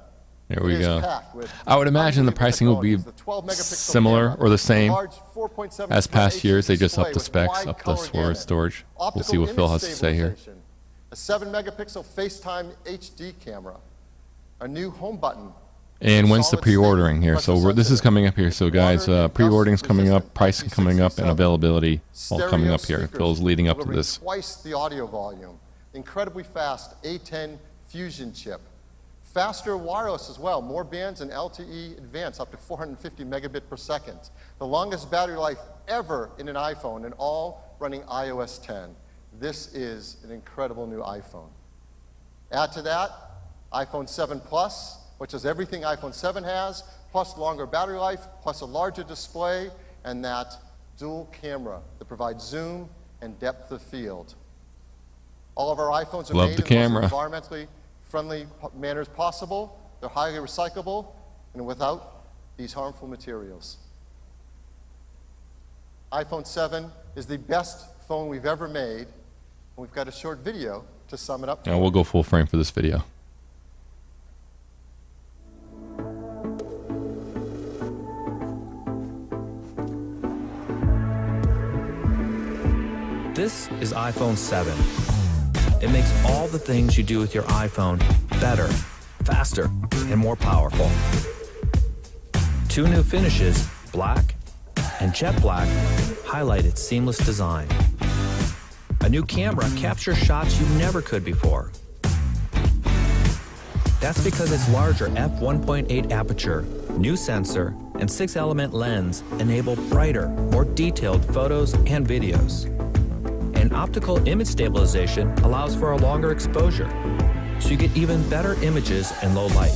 There we It is go. packed with I would imagine the unbelievable pricing will be technologies. The 12-megapixel similar camera, or the same large 4.7 as past HD years. They just display up the with specs, wide up the color gamut, storage. We'll optical see what Phil image has to say here. stabilization, a 7-megapixel FaceTime HD camera, a new home button. And when's the solid-state pre-ordering here? So this is coming up here. So guys, pre-ordering's coming up, pricing coming up, and availability all coming up here. Phil's leading up to delivering this. Twice the audio volume, incredibly fast A10 Fusion chip, faster wireless as well, more bands and LTE Advanced up to 450 megabit per second, the longest battery life ever in an iPhone, and all running iOS 10. This is an incredible new iPhone. Add to that iPhone 7 Plus, which is everything iPhone 7 has, plus longer battery life, plus a larger display, and that dual camera that provides zoom and depth of field. All of our iPhones are Love made the in camera. the most environmentally friendly manners possible. They're highly recyclable and without these harmful materials. iPhone 7 is the best phone we've ever made, and we've got a short video to sum it up. Yeah, we'll go full frame for this video. This is iPhone 7. It makes all the things you do with your iPhone better, faster, and more powerful. 2 new finishes, black and jet black, highlight its seamless design. A new camera captures shots you never could before. That's because its larger f1.8 aperture, new sensor, and 6-element lens enable brighter, more detailed photos and videos. And optical image stabilization allows for a longer exposure, so you get even better images in low light.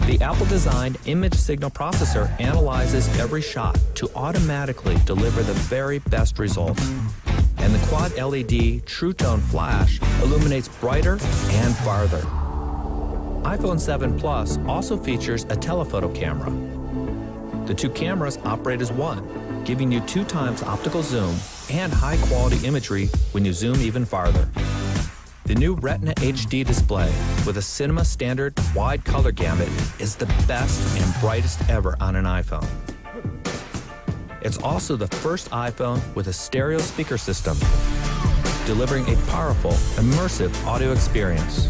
The Apple-designed image signal processor analyzes every shot to automatically deliver the very best results. And the quad LED True Tone flash illuminates brighter and farther. iPhone 7 Plus also features a telephoto camera. The 2 cameras operate as one, giving you 2 times optical zoom and high-quality imagery when you zoom even farther. The new Retina HD display with a cinema standard wide color gamut is the best and brightest ever on an iPhone. It's also the first iPhone with a stereo speaker system, delivering a powerful, immersive audio experience.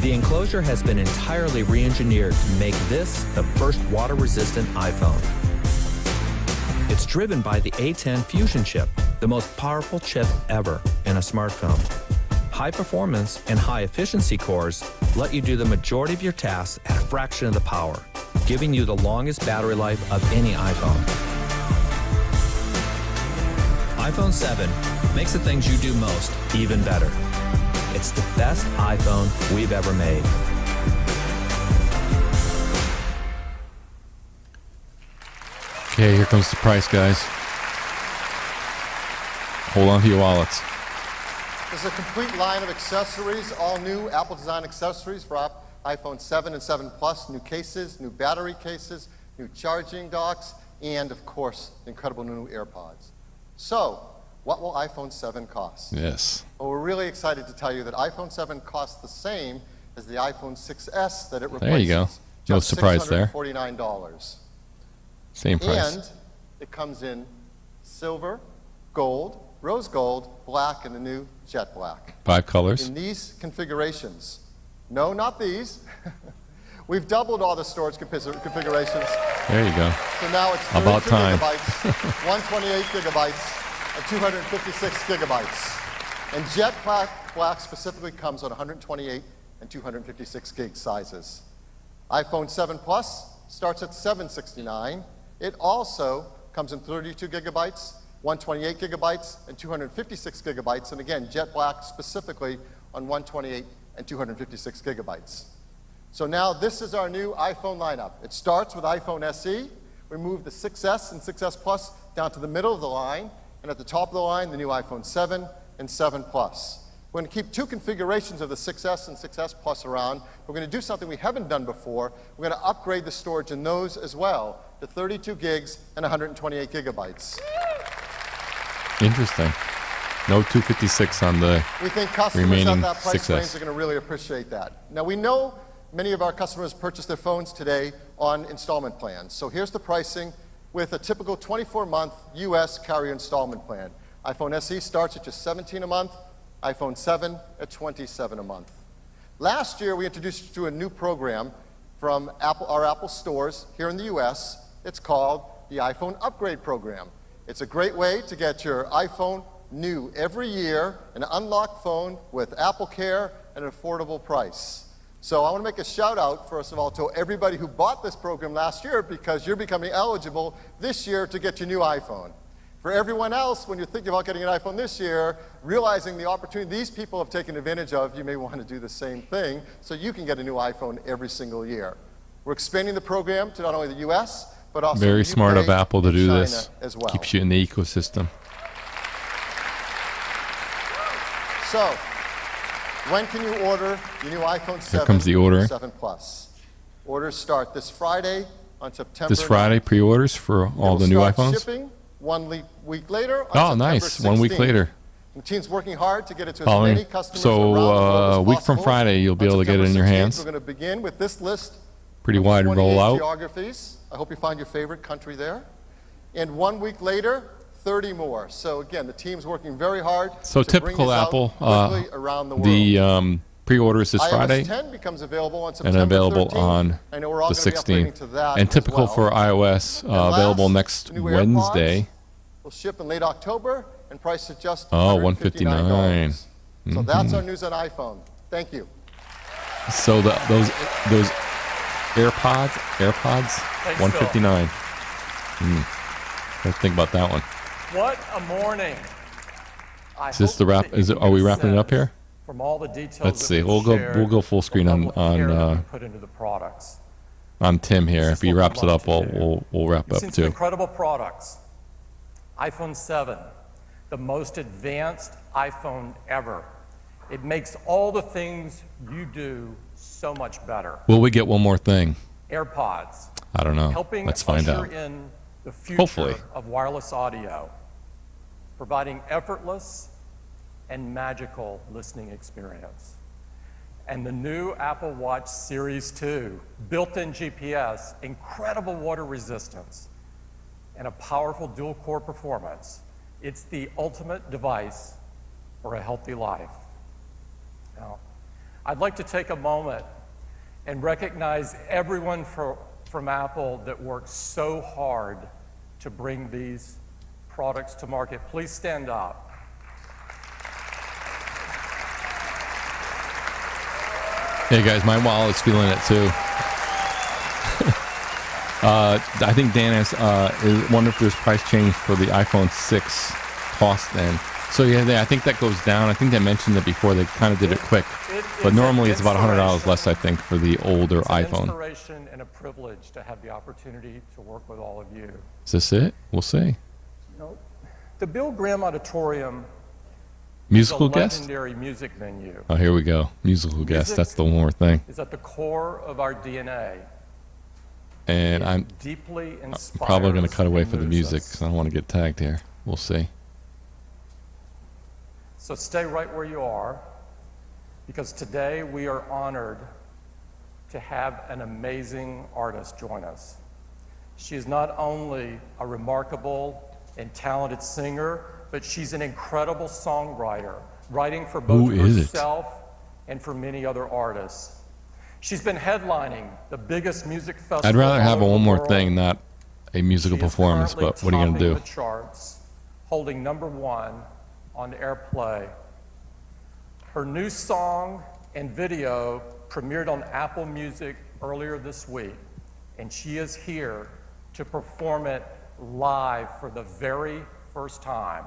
The enclosure has been entirely re-engineered to make this the first water-resistant iPhone. It's driven by the A10 Fusion chip, the most powerful chip ever in a smartphone. High performance and high efficiency cores let you do the majority of your tasks at a fraction of the power, giving you the longest battery life of any iPhone. iPhone 7 makes the things you do most even better. It's the best iPhone we've ever made. Okay, here comes the price, guys. Hold on to your wallets. There's a complete line of accessories, all new Apple design accessories for iPhone 7 and 7 Plus, new cases, new battery cases, new charging docks, and of course, incredible new AirPods. So, what will iPhone 7 cost? Yes. Well, we're really excited to tell you that iPhone 7 costs the same as the iPhone 6S that it replaces. There you go. No Just surprise there. $649. Same price. And it comes in silver, gold, rose gold, black, and the new jet black. 5 colors. In these configurations. No, not these. We've doubled all the storage configurations. There you go. So now it's 32 About time. gigabytes, 128 gigabytes, and 256 gigabytes. And jet black specifically comes on 128 and 256 gig sizes. iPhone 7 Plus starts at $769. It also comes in 32 gigabytes, 128 gigabytes, and 256 gigabytes. And again, jet black specifically on 128 and 256 gigabytes. So now this is our new iPhone lineup. It starts with iPhone SE. We move the 6S and 6S Plus down to the middle of the line. And at the top of the line, the new iPhone 7 and 7 Plus. We're going to keep 2 configurations of the 6S and 6S Plus around. We're going to do something we haven't done before. We're going to upgrade the storage in those as well to 32 gigs and 128 gigabytes. Interesting. No 256 on the We think customers remaining at that price 6S. range are going to really appreciate that. Now, we know many of our customers purchase their phones today on installment plans. So here's the pricing with a typical 24-month US carrier installment plan. iPhone SE starts at just $17 a month, iPhone 7 at $27 a month. Last year, we introduced you to a new program from our Apple stores here in the US. It's called the iPhone Upgrade Program. It's a great way to get your iPhone new every year, an unlocked phone with Apple Care at an affordable price. So I want to make a shout out, first of all, to everybody who bought this program last year because you're becoming eligible this year to get your new iPhone. For everyone else, when you're thinking about getting an iPhone this year, realizing the opportunity these people have taken advantage of, you may want to do the same thing so you can get a new iPhone every single year. We're expanding the program to not only the US, but also Very the smart UK of Apple to and do China this. as well. Keeps you in the ecosystem. So, when can you order your new iPhone 7 comes the ordering. 7 Plus? Orders start this Friday on September This Friday, 9th. pre-orders for all the It new will start iPhones? shipping 1 week later on Oh, September nice. 1 week 16th. later. The team's working hard to get it to as Following- many customers so, around the world as a week from possible. Friday, you'll be On able to get it in September your 16th, hands. We're going to begin with this list Pretty wide 28 rollout. geographies. I hope you find your favorite country there. And 1 week later, 30 more. So again, the team's working very hard So to bring typical these out Apple. quickly around the world. The pre-orders this iOS Friday 10 becomes available on and September available 13th. on I know we're all the gonna be upgrading 16th. to that And as typical well. for iOS, And available last, next new AirPods Wednesday. will ship in late October and priced at just Oh, $159. $159. So that's our news on iPhone. Thank you. So those AirPods, Thanks, 159. Let's think about that one. What a morning. Is this the wrap? Are we wrapping it up here? From all the details Let's that see. we've shared, We'll go full screen the level of care that we on put into the products. Tim here. This If is he what we wraps it love up, to do. we'll wrap We've up seen some too. incredible products. iPhone 7, the most advanced iPhone ever. It makes all the things you do so much better. Will we get one more thing? AirPods, I don't know. helping Let's find usher out. in the future Hopefully. of wireless audio, providing effortless and magical listening experience. And the new Apple Watch Series 2, built-in GPS, incredible water resistance, and a powerful dual-core performance. It's the ultimate device for a healthy life. Now, I'd like to take a moment and recognize everyone from Apple that worked so hard to bring these products to market. Please stand up. Hey guys, my wallet's feeling it too. I think Dan has wonder if there's price change for the iPhone 6 cost then. So yeah, I think that goes down. I think they mentioned it before. They kind of did it quick, but normally it's about $100 less, I think, for the older It's an iPhone. inspiration and a privilege to have the opportunity to work with all of you. Is this it? We'll see. You know, the Bill Graham Auditorium Musical is a guest? legendary music venue. Oh, here we go. Musical guest. Music That's the one more thing. is at the core of our DNA. And It I'm deeply probably going to inspires cut away and for the moves music us. because I don't want to get tagged here. We'll see. So stay right where you are, because today we are honored to have an amazing artist join us. She is not only a remarkable and talented singer, but she's an incredible songwriter, writing for both Who is it? herself and for many other artists. She's been headlining the biggest music festival. I'd rather have all over one the more world. thing, not a musical She is performance, currently but what are you going to topping do? the charts, holding #1 on AirPlay. Her new song and video premiered on Apple Music earlier this week, and she is here to perform it live for the very first time.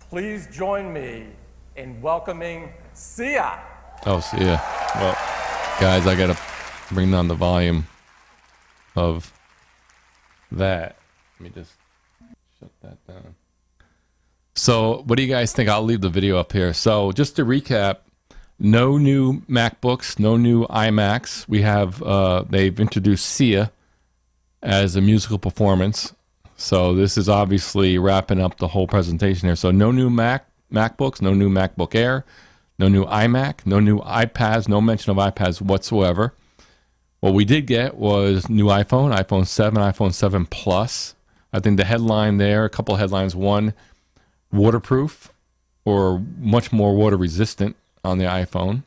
Please join me in welcoming Sia. Oh, see ya. Well, guys, I got to bring down the volume of that. Let me just shut that down. So what do you guys think? I'll leave the video up here. So just to recap, no new MacBooks, no new iMacs. We have, they've introduced Sia as a musical performance. So this is obviously wrapping up the whole presentation here. So no new MacBooks, no new MacBook Air, no new iMac, no new iPads, no mention of iPads whatsoever. What we did get was new iPhone, iPhone 7, iPhone 7 Plus. I think the headline there, a couple of headlines. One, waterproof or much more water resistant on the iPhone.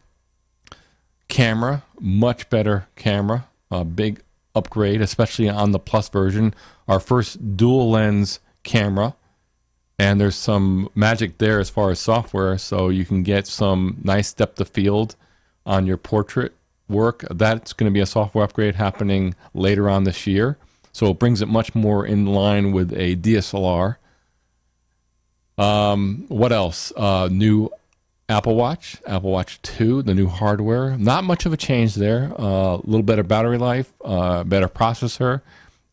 Camera, much better camera, a big upgrade, especially on the Plus version. Our first dual lens camera, and there's some magic there as far as software, so you can get some nice depth of field on your portrait work. That's going to be a software upgrade happening later on this year, so it brings it much more in line with a DSLR. What else? New Apple Watch 2, the new hardware. Not much of a change there. A little better battery life, better processor,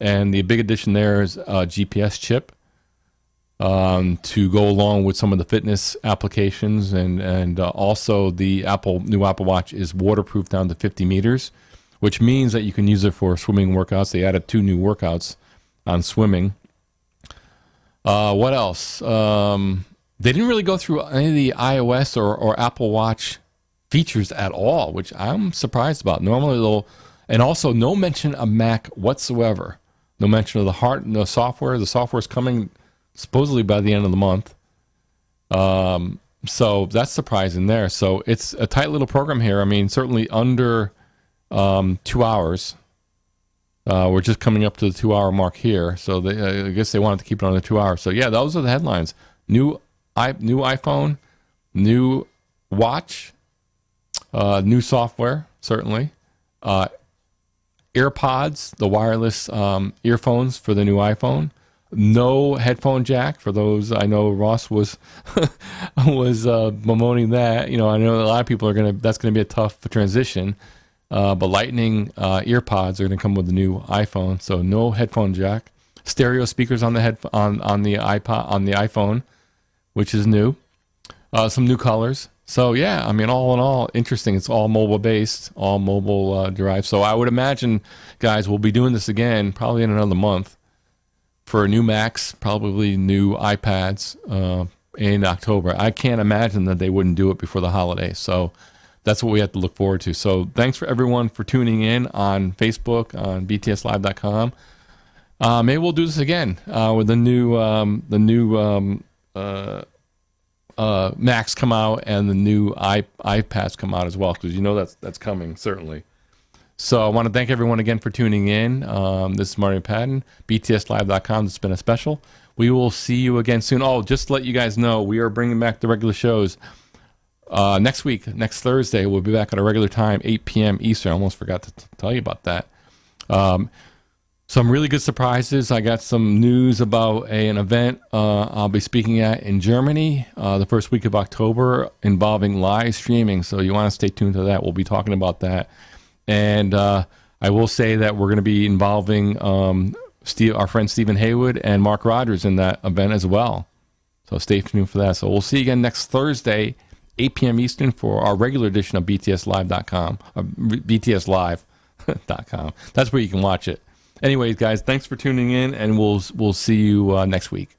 and the big addition there is a GPS chip to go along with some of the fitness applications, and also the new Apple Watch is waterproof down to 50 meters, which means that you can use it for swimming workouts. They added 2 new workouts on swimming. What else? They didn't really go through any of the iOS or Apple Watch features at all, which I'm surprised about. Normally they'll And also, no mention of Mac whatsoever. No mention of the software. The software is coming supposedly by the end of the month. So that's surprising there. So it's a tight little program here. I mean, certainly under 2 hours. We're just coming up to the 2 hour mark here. So I guess they wanted to keep it under 2 hours. So yeah, those are the headlines. New iPhone, new watch, new software, certainly. AirPods, the wireless earphones for the new iPhone. No headphone jack for those. I know Ross was bemoaning that. I know a lot of people that's gonna be a tough transition. But Lightning earpods are gonna come with the new iPhone. So no headphone jack. Stereo speakers on the iPhone, which is new. Some new colors. So yeah, I mean, all in all, interesting. It's all mobile based, all mobile derived. So I would imagine, guys, we'll be doing this again probably in another month for new Macs, probably new iPads in October. I can't imagine that they wouldn't do it before the holidays. So that's what we have to look forward to. So thanks for everyone for tuning in on Facebook, on btslive.com. Maybe we'll do this again with the new Macs come out and the new iPads come out as well, because that's coming, certainly. So I want to thank everyone again for tuning in. This is Mario Patton, btslive.com. It's been a special. We will see you again soon. Oh, just to let you guys know, we are bringing back the regular shows next week, next Thursday. We'll be back at our regular time, 8 p.m. Eastern. I almost forgot to tell you about that. Some really good surprises. I got some news about an event I'll be speaking at in Germany the first week of October involving live streaming. So you want to stay tuned to that. We'll be talking about that. And I will say that we're going to be involving our friend Stephen Haywood and Mark Rogers in that event as well. So stay tuned for that. So we'll see you again next Thursday, 8 p.m. Eastern, for our regular edition of btslive.com, btslive.com. That's where you can watch it. Anyways, guys, thanks for tuning in, and we'll see you next week.